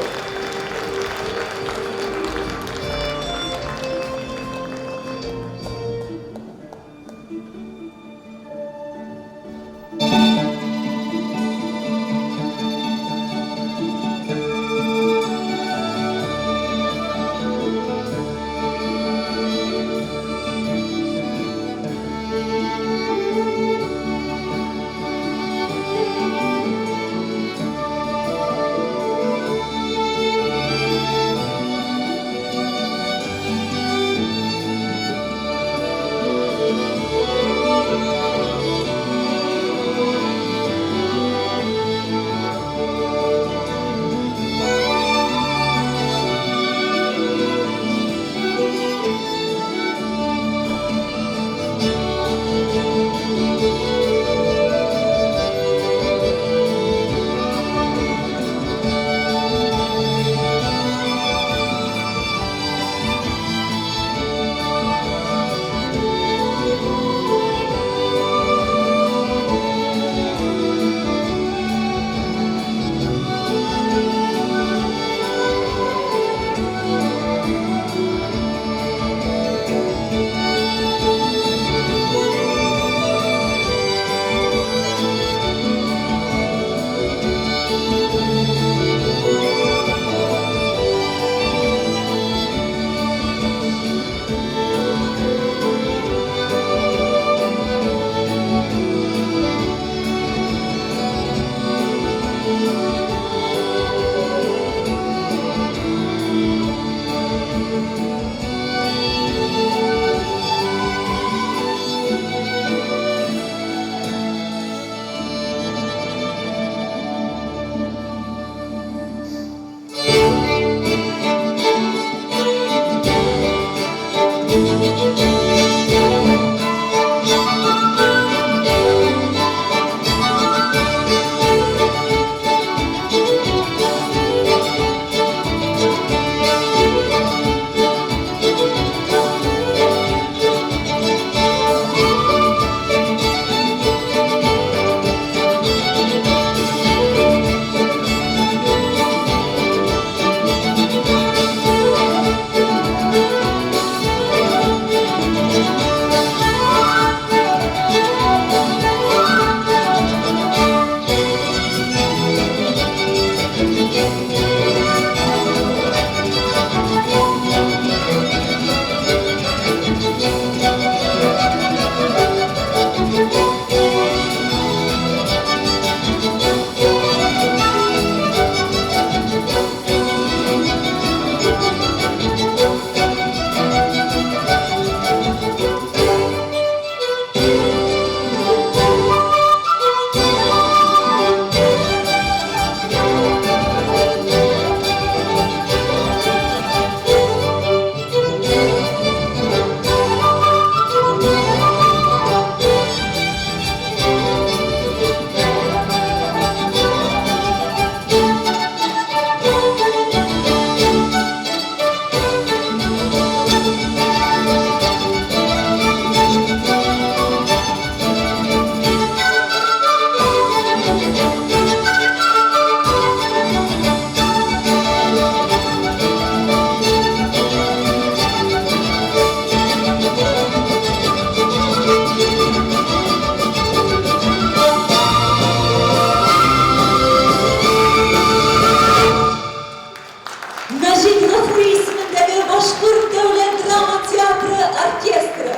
Фахри исемендәге Башкорт дәүләт драма театры оркестры.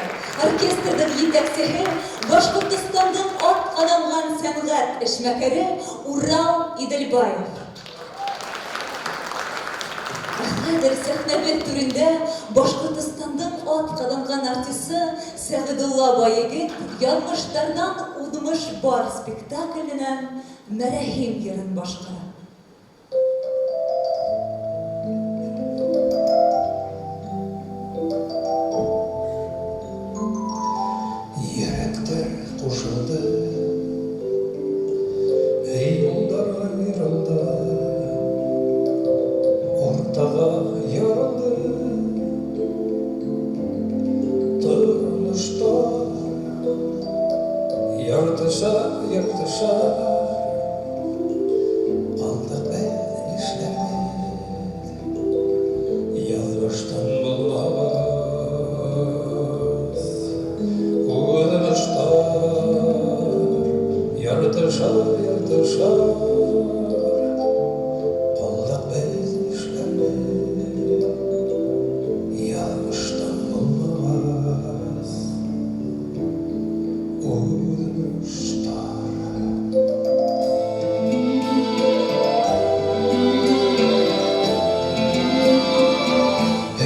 Оркестрдың җитәкчесе Башкортстанның атказанган сәнгать эшмәкәре Урал Иделбаев. Хәзер сәхнәбез түрендә Башкортстанның атказанган артисты Сәгыдулла Байегет язмыштардан удмыш бар спектакленнән Мәрәһим йырын башкара. Йөрәктәр кушылды, эй юлдарға ярылды, ортаға ярылды, тормыштар яртыша, алдық бәл эшләмәд, язмыштан булмас, яртышар, қалдық біз эшләмәд, язмыштан булмас,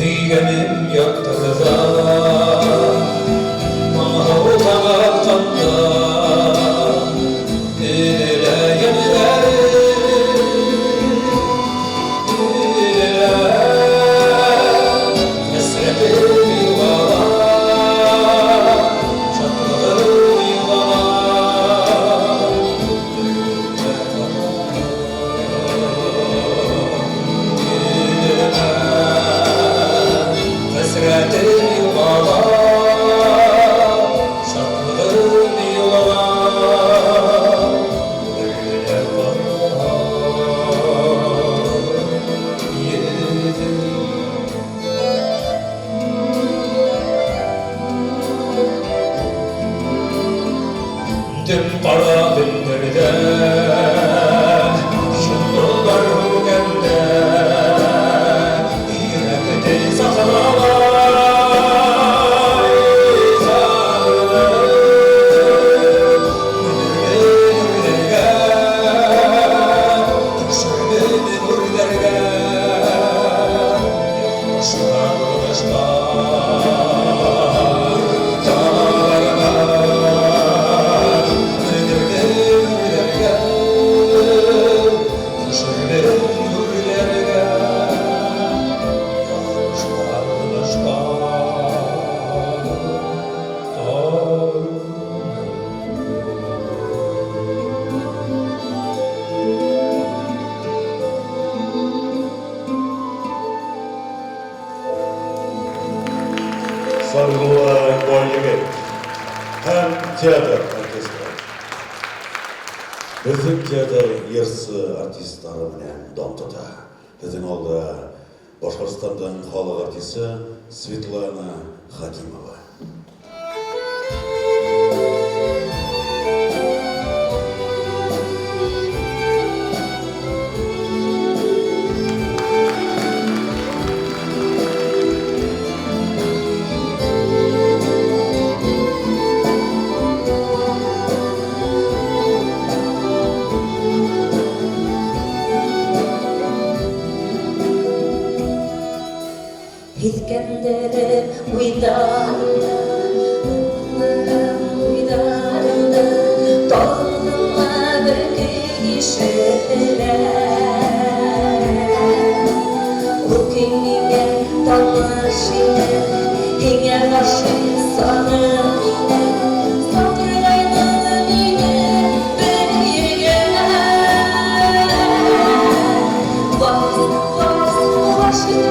Heygenim yaktırda, mağruba attanda, ilile ilile, hasretim yuvara, şatlığım yuvara, hasretim yuvara, şatlığım yuvara, Dün kara günlerde, şunlar gönlümde, yürekte saklanar, nurlerge, düşürmeni nurlerge, Саргулла Байегет һәм театр оркестры. Безнең театр йырсы артистлары белән дан тота. Безнең алда Башкортстанның халык артисты Светлана Хакимова. Gitkenleri uydarımda, uydarımda, Torunuma bir kişiler. Bu gününe tanışıyla, yine başım sanırım yine, Satıraydım yine bir yegeler. Vaz, vaz, başım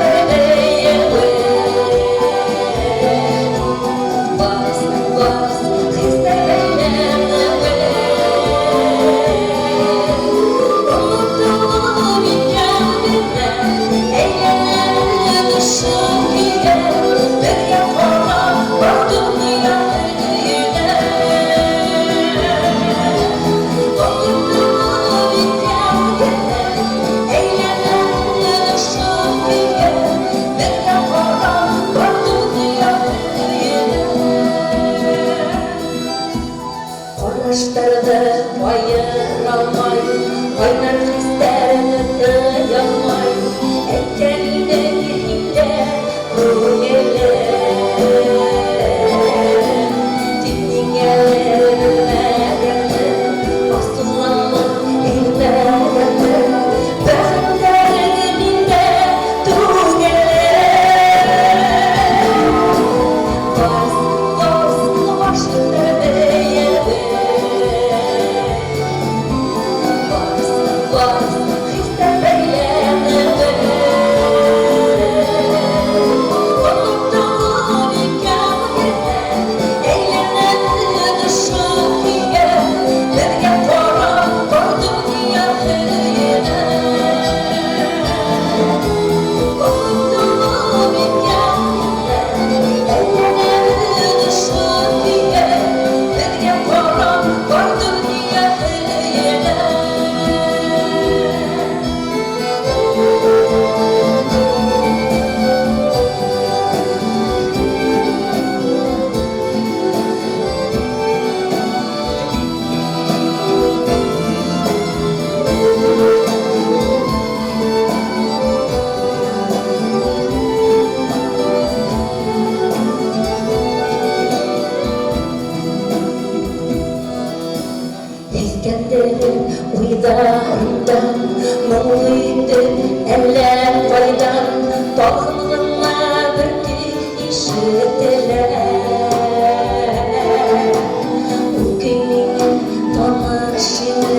Sağlığına bir işiteler O günün tanışını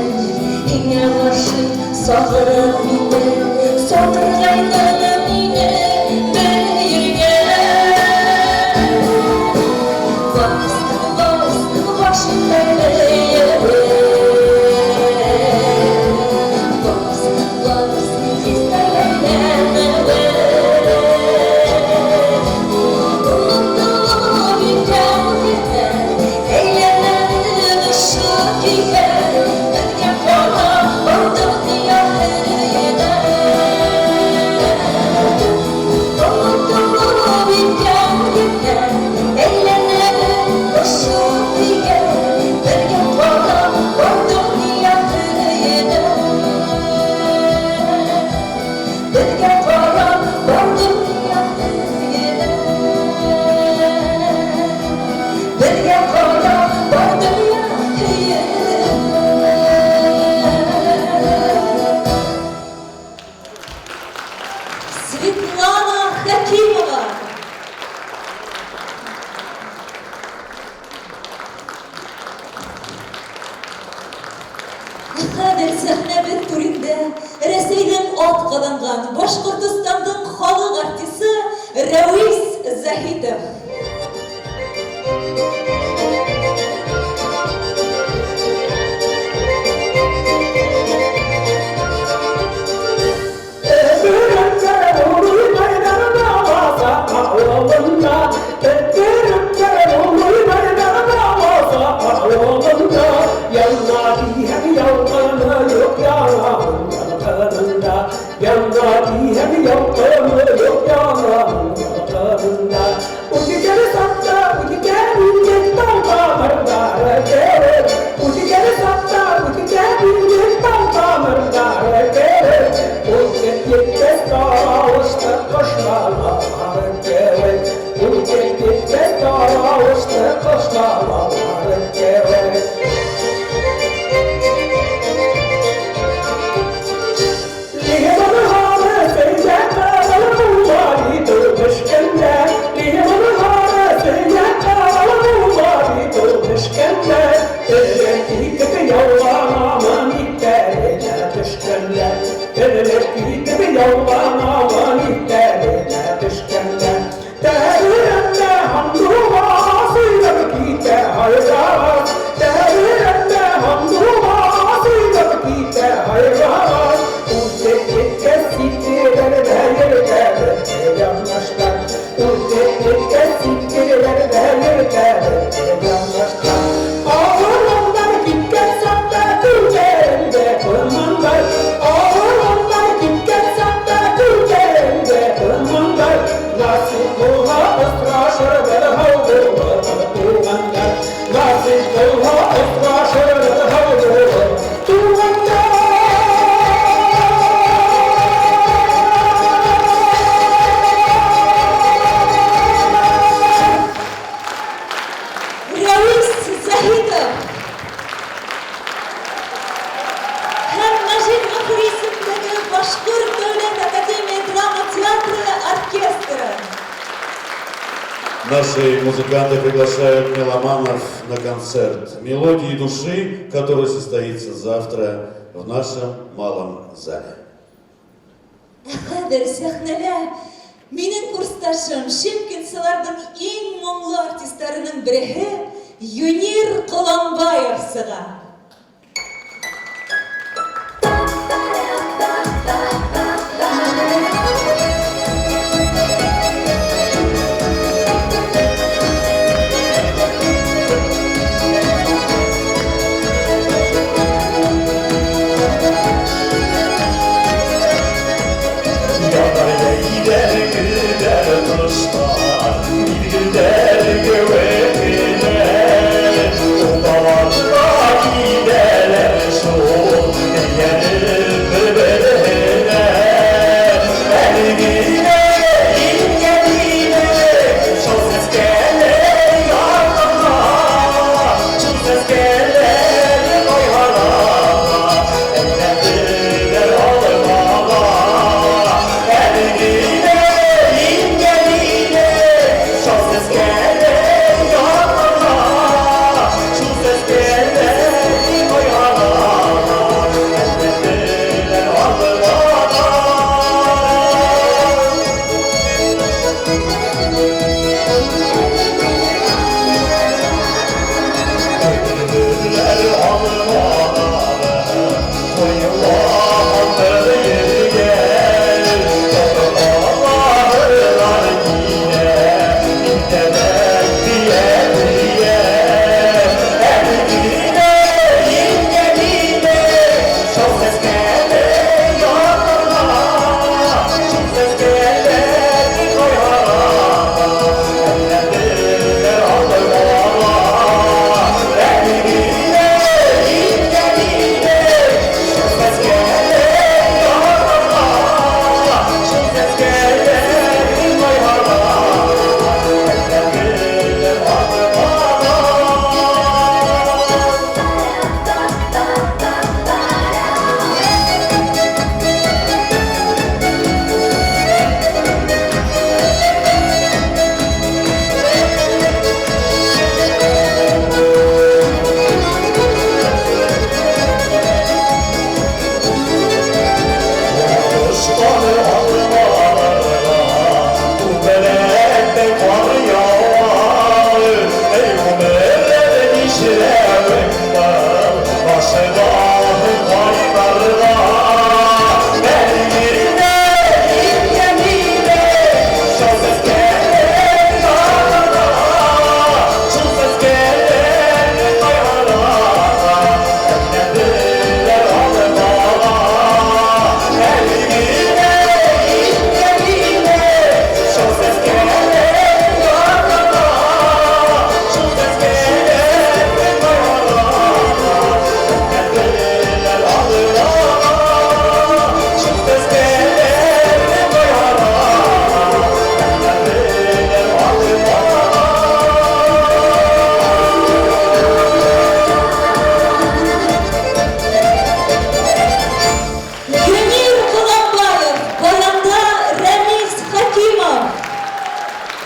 Hine başı sağır mine Sağırlayla mine Belirge Bastı başında Светлана Хакимова. Хәзер сәхнәбез түрендә Рәсәйдән ат калынган Башкортстанның халык артисты Рәвис Заһитов. Наши музыканты приглашают меломанов на концерт «Мелодии души», который состоится завтра в нашем малом зале. Хәзер сәхнәдә минең курсташым Шымкентсыларның иң моңлы артистларының бере Юнир Каламбаев сыга. Gülder göğe biner, o dağlar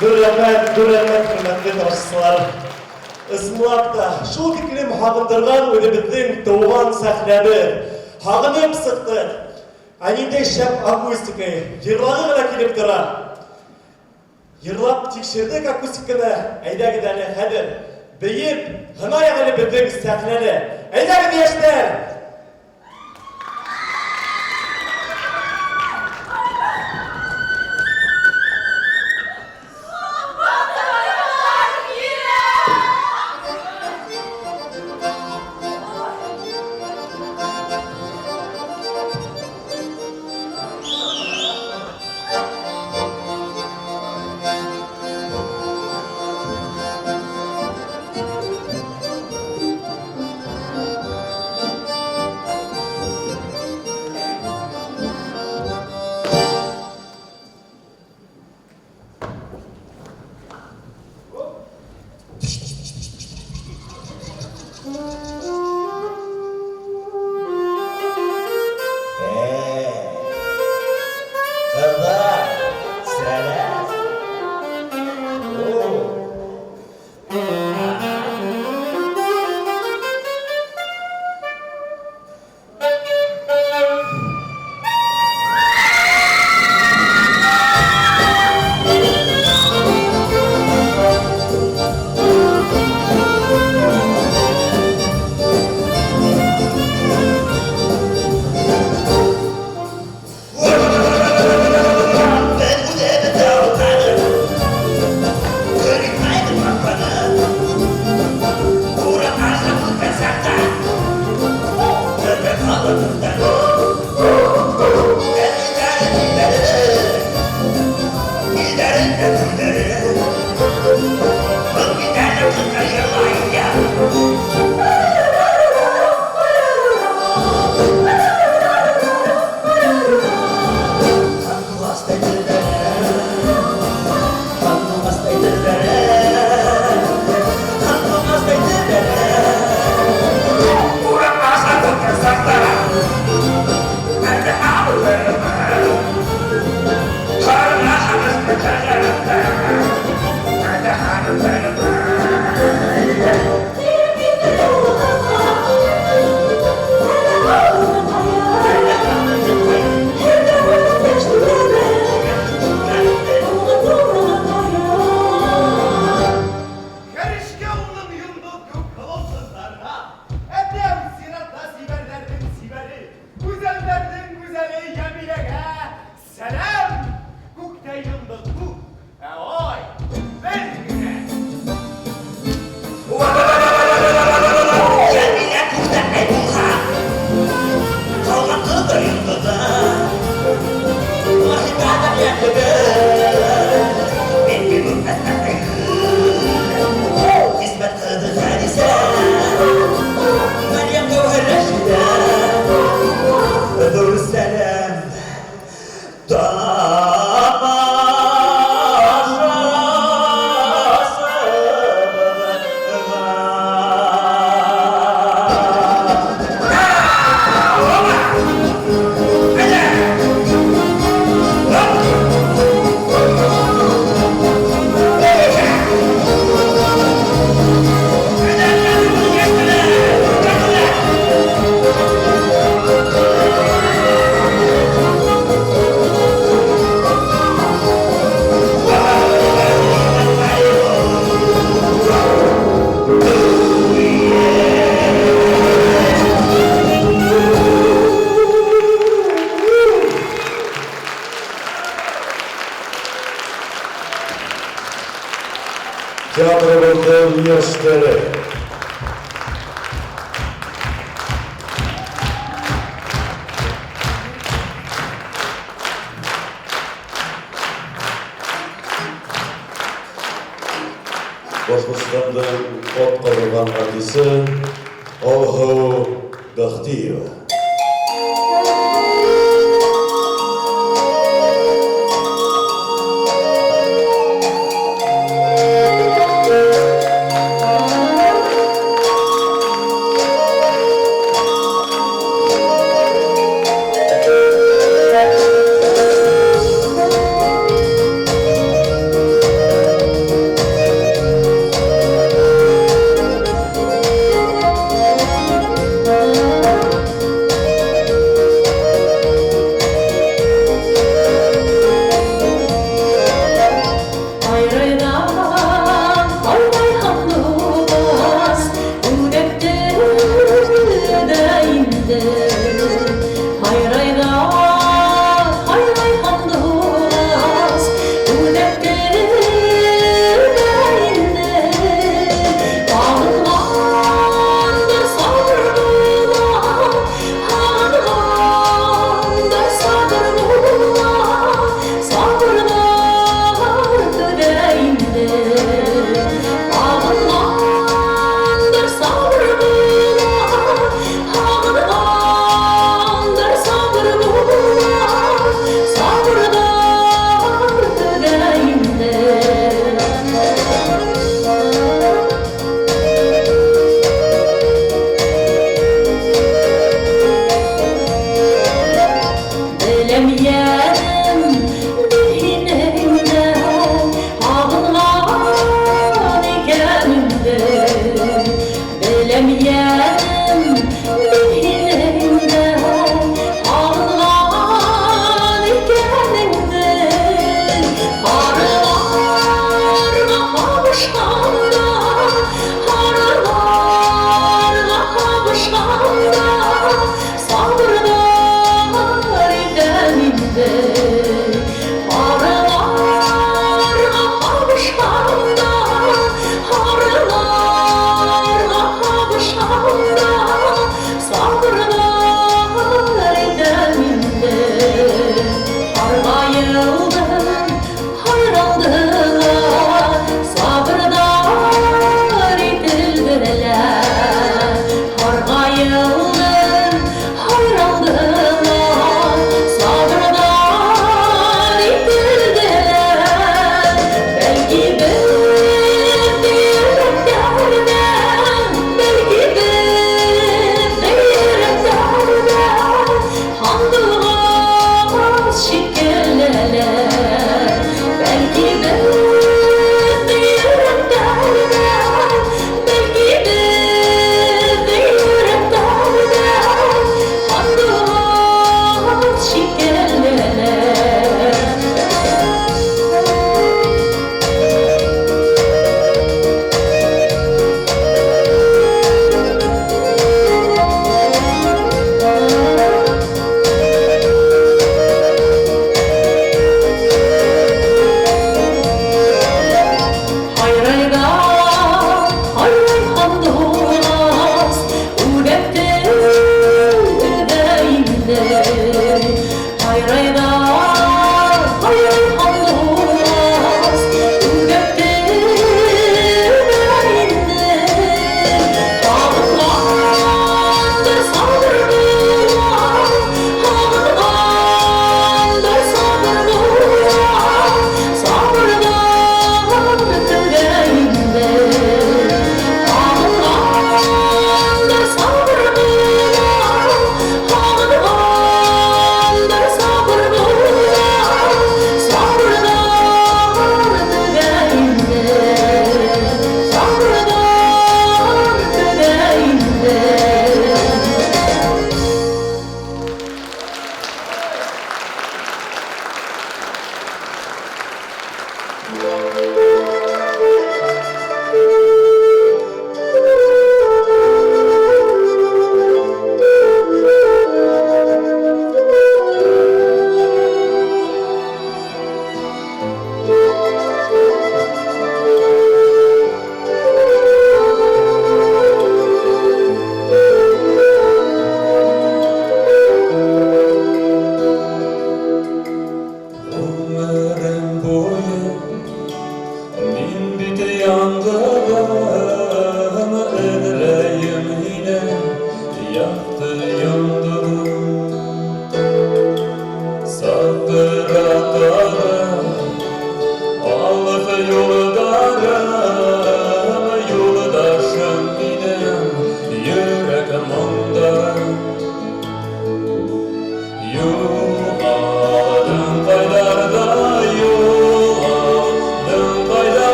Hürmet, hürmetli dostlar. Ismulakta şu diklim hagındırgan ölümüzün doğan sahnemi hagınıp sıktık. Aninde şap akustikayı yırlağı gına kelip tıra. Yırlap tekşirdik akustikini ayda gideni hadir. Beyip hına yağını bizden sahneni. Ayda gidiyişler. Tiyatromuzun yaşları. Башкортстандан от калган артисти Алху Бахтиева.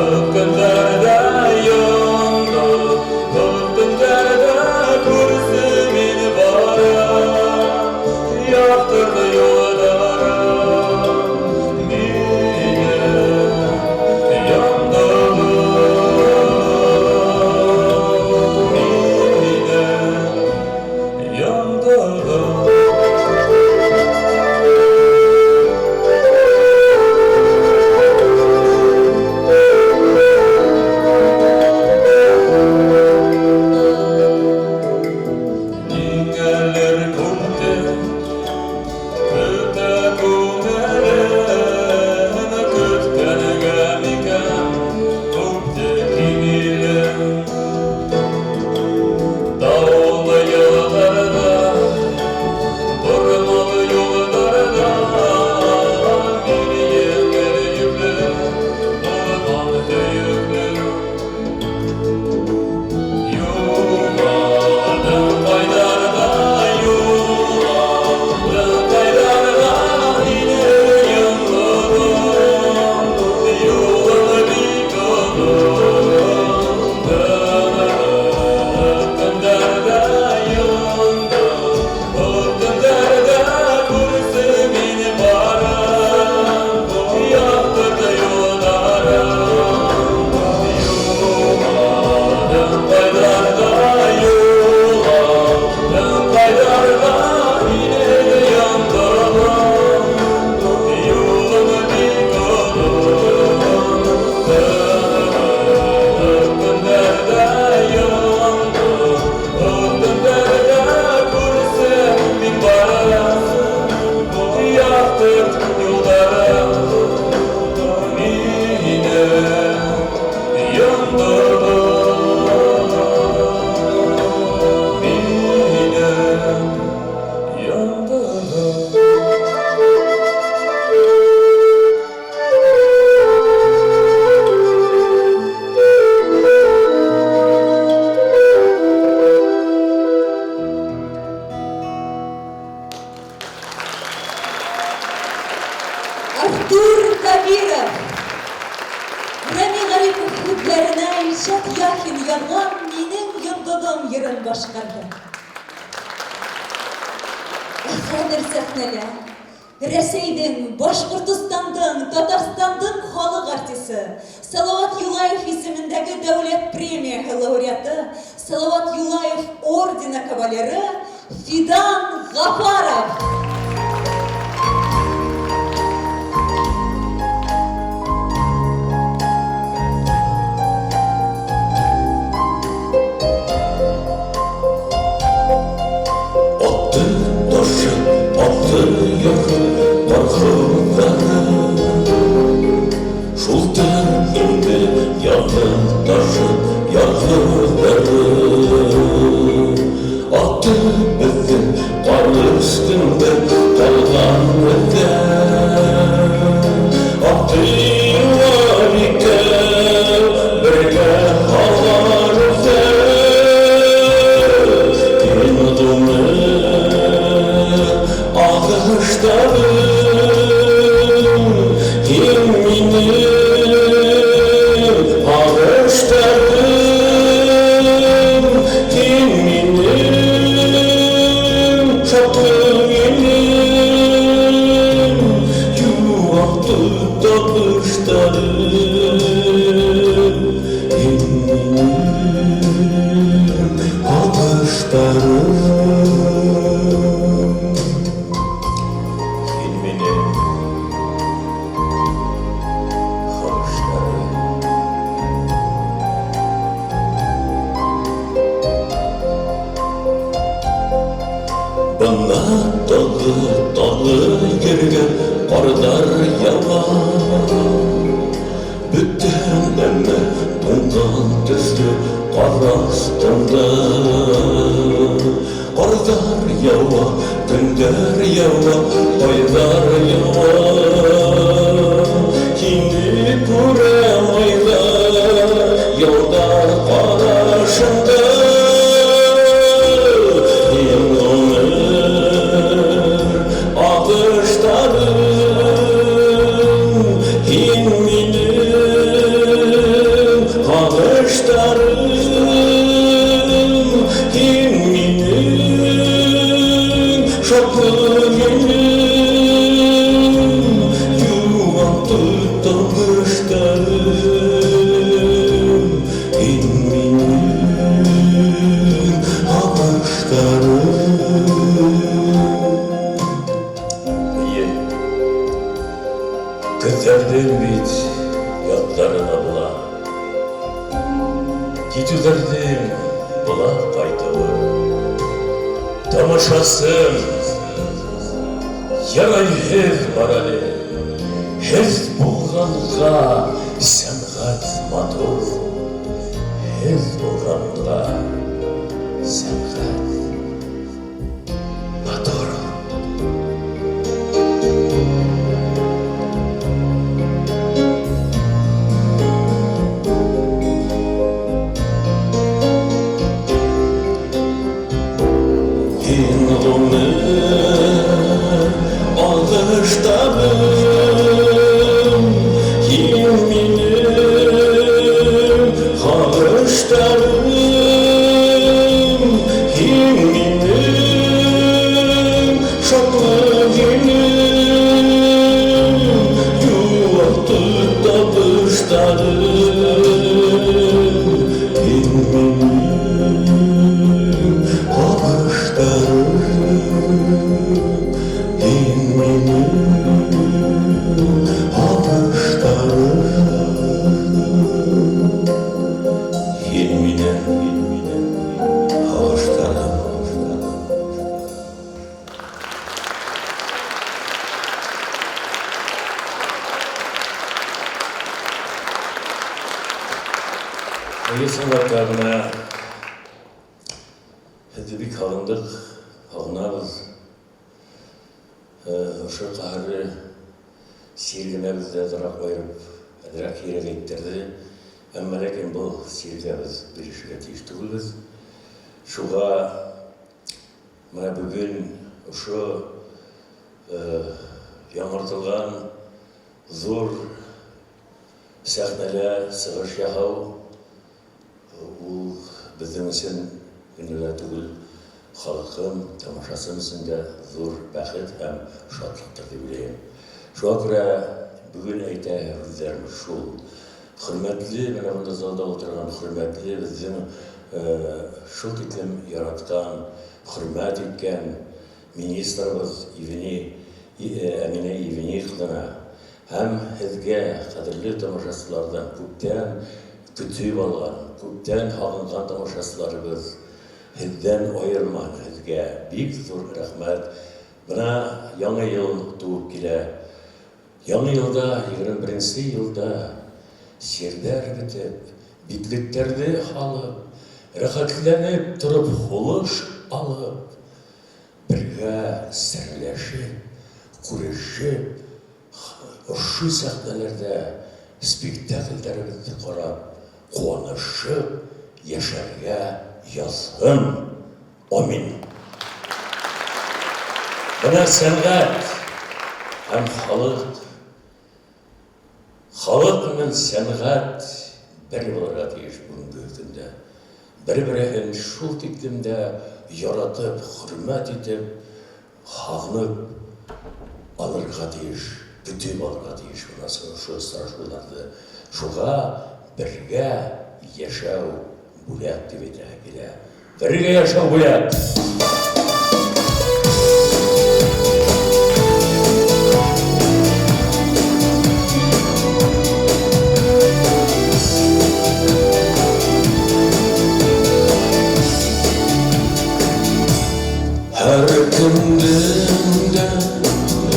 Kırk günlerde yolda, kırk günlerde йырын башкарды. Хәзер сәхнәлә Рәсәйдең, Башкортостандың, Татарстандың халык артисы, Салават Юлаев исемендәге дәүләт премияһы лауреаты, Салават Юлаев ордена кавалеры Фидан Гафаров. Günüle tugul halkım, tamaşasım içinde zor bәхет hem şatlıktır diye bileyim. Şuna göre bugün ayta bizlerimiz şu. Hürmetli, bana bunda zalda oturan hürmetli bizim şu kitlim yaratkan, hürmet etken ministrimiz Emine İvini kılına hem hizge kadirli tamaşasılardan köpten kütüp algan, köpten halıngan tamaşasılarımız hizden ayırman hizge büyük zor rahmet. Buna yanı yıl doğup gele. Yanı yılda, 21. yılda şiirler bitip, bitliklerdi alıp, rahatlanıp durup huluş alıp, birge serleşip, kuruşup, şu sahnelerde spektakllerimizi qarab, quvonishib yaşarga yazgın. Amin. Buna sanat hem halk bilen sanat bir bolarga tiesh bugungi kunda. Bir-birini şu iklimde yaratıp, hürmet etip, haqnıp alırga tiesh, kütüp alırga tiesh. Buna şu sırашılardı. Şuğa birge yaşav bulat deb aytagila. Birge yaşav bulat. Her kundunda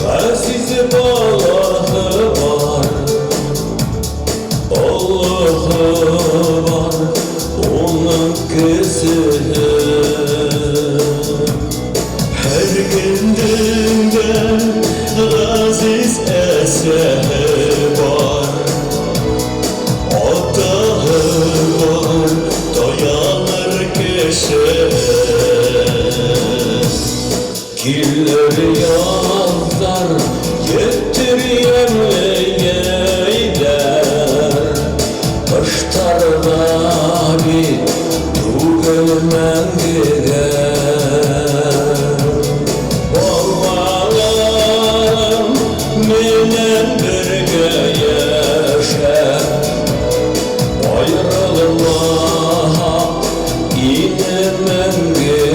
aziz Allah'ı var, Allah'ı var, onun kızı. Her kundunda aziz eseri var, atağı var, dayanır kişi. Killeri yazlar, getiriyemeyler, kışlarına bir tuğulmen gider. Babalarım menen birge yaşar, ayrılmaha inemen gider.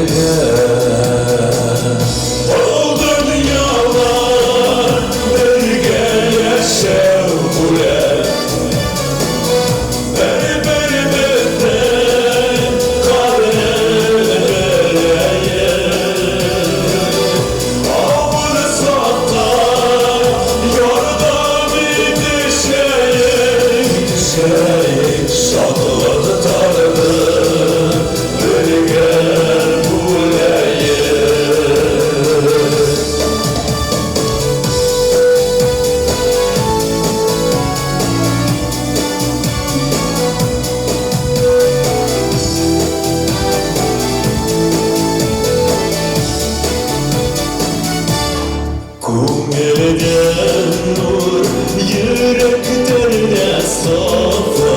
Kumeden nur, yürekten de safa,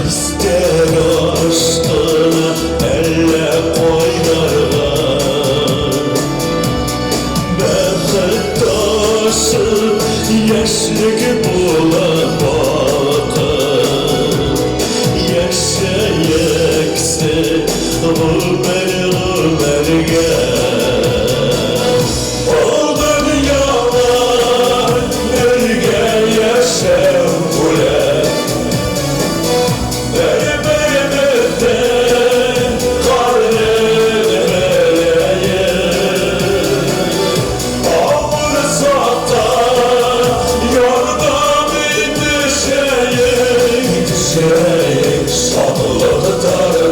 ister aşkına elle koynarlar. Bәхет taşı yaşlık bula bakar, yaşayaksı ömerge. Sadıladı tarlı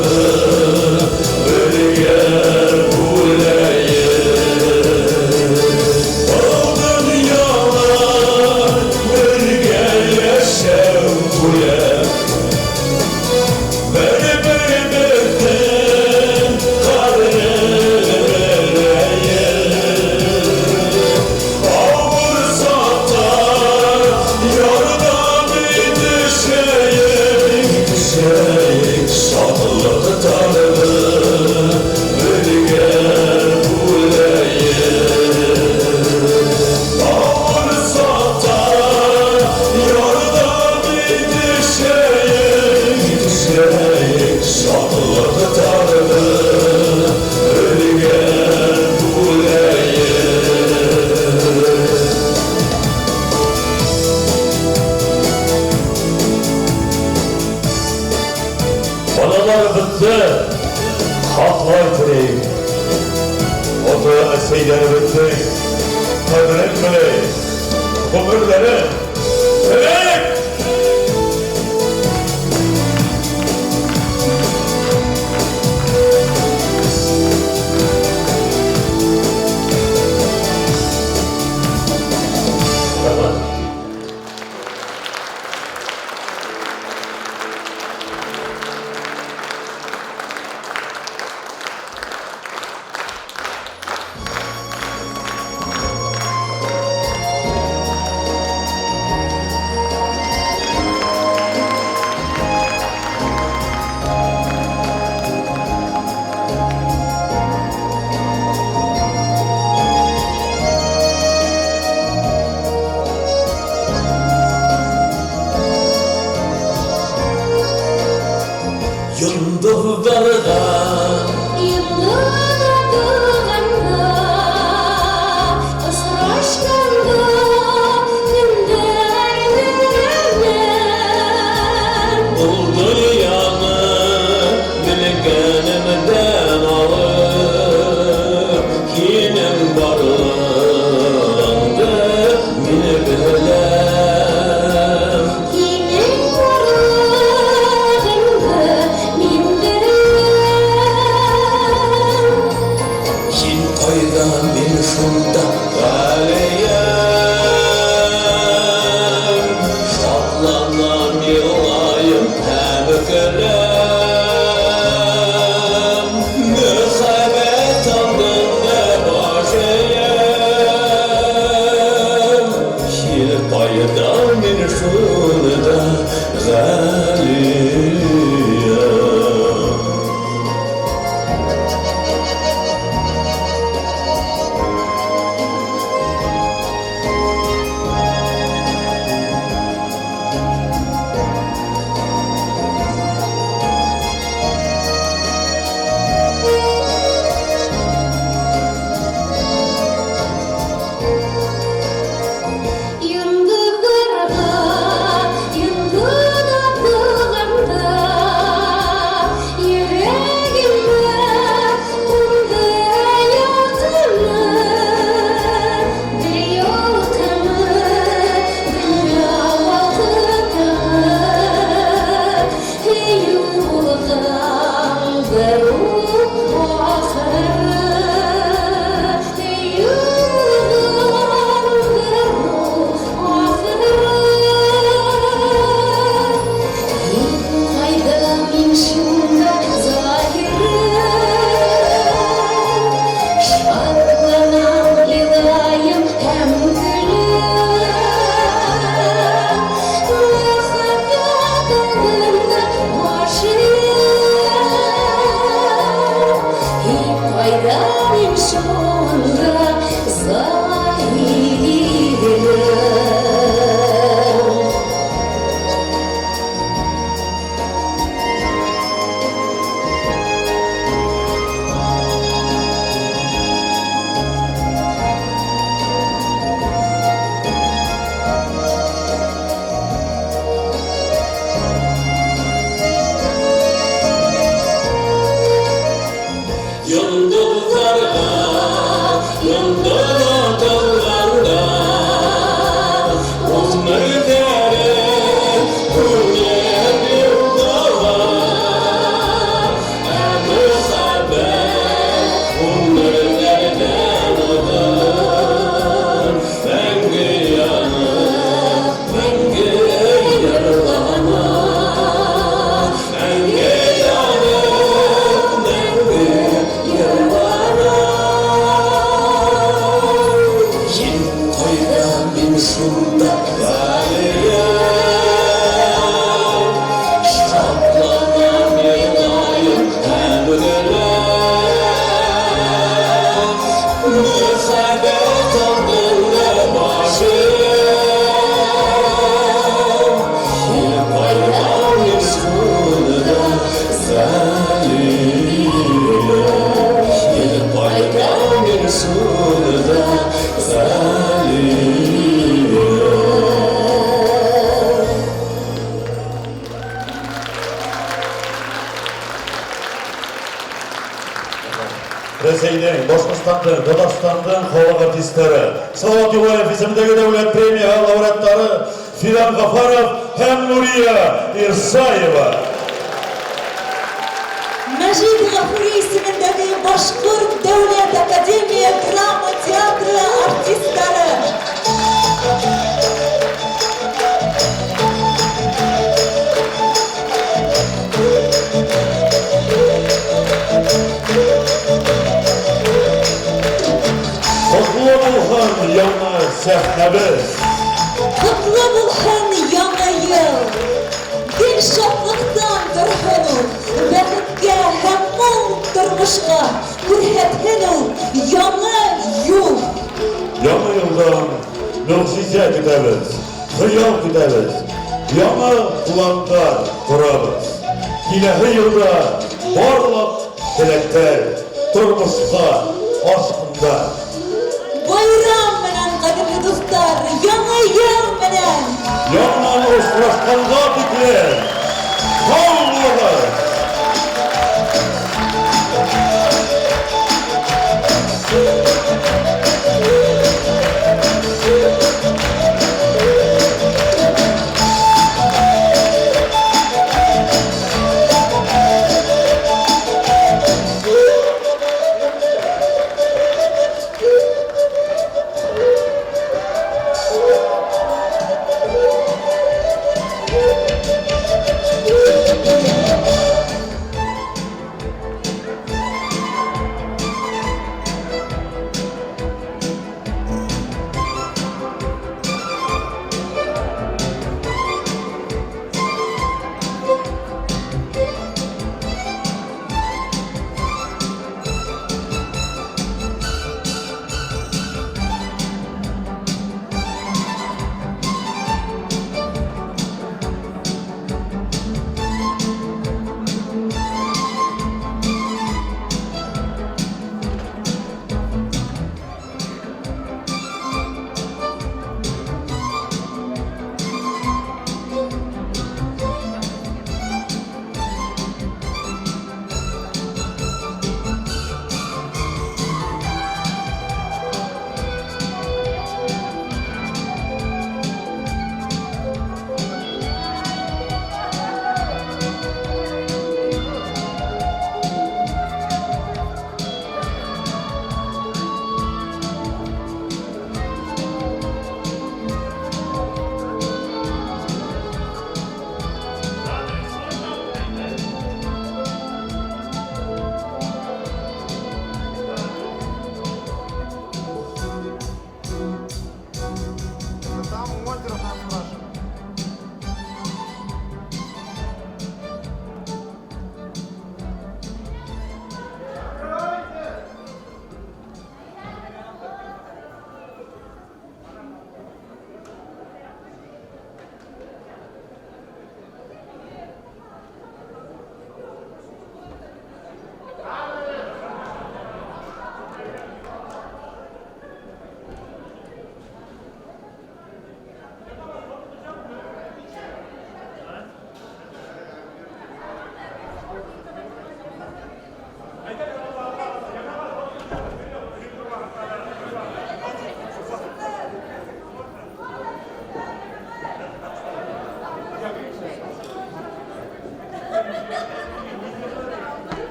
şeylerimizin kadrin biley, ömürlerin biley. Yıldızlarda bu dünyanı bilgenimden alıp yine varlandı beni bilem. Yin koyda min şunda galeyem, şatlanan yılayım hem ökürem, mühabbet andında başıyım. Yin koyda min şunda galeyem. Ресейдің, Башқұртстанның, Татарстанның халық артистері, Салават Юлаев есімдегі дәулет премия лауреаттары Фидан Ғафаров һәм Нурия Ирсаева. Мәжит Ғафури исемендәге Башқұрт Дәүләт Академия драма театры артистлары. Құтлы болған яңа сәхнәбіз. Құтлы булһын яңа ел. Гел шатлыктан торһын ул, бәхеткә һәм мул тормышка күрһәтһен ул яңа юл. Яңа елдан мөгъҗизә көтәбез, хыял көтәбез, яңа пландар корабыз. Киләсе елда барлык теләктәр тормышка ашкында. Байрам менән кадерле дуслар, яңа ел менән. Яңа очрашканга тиклем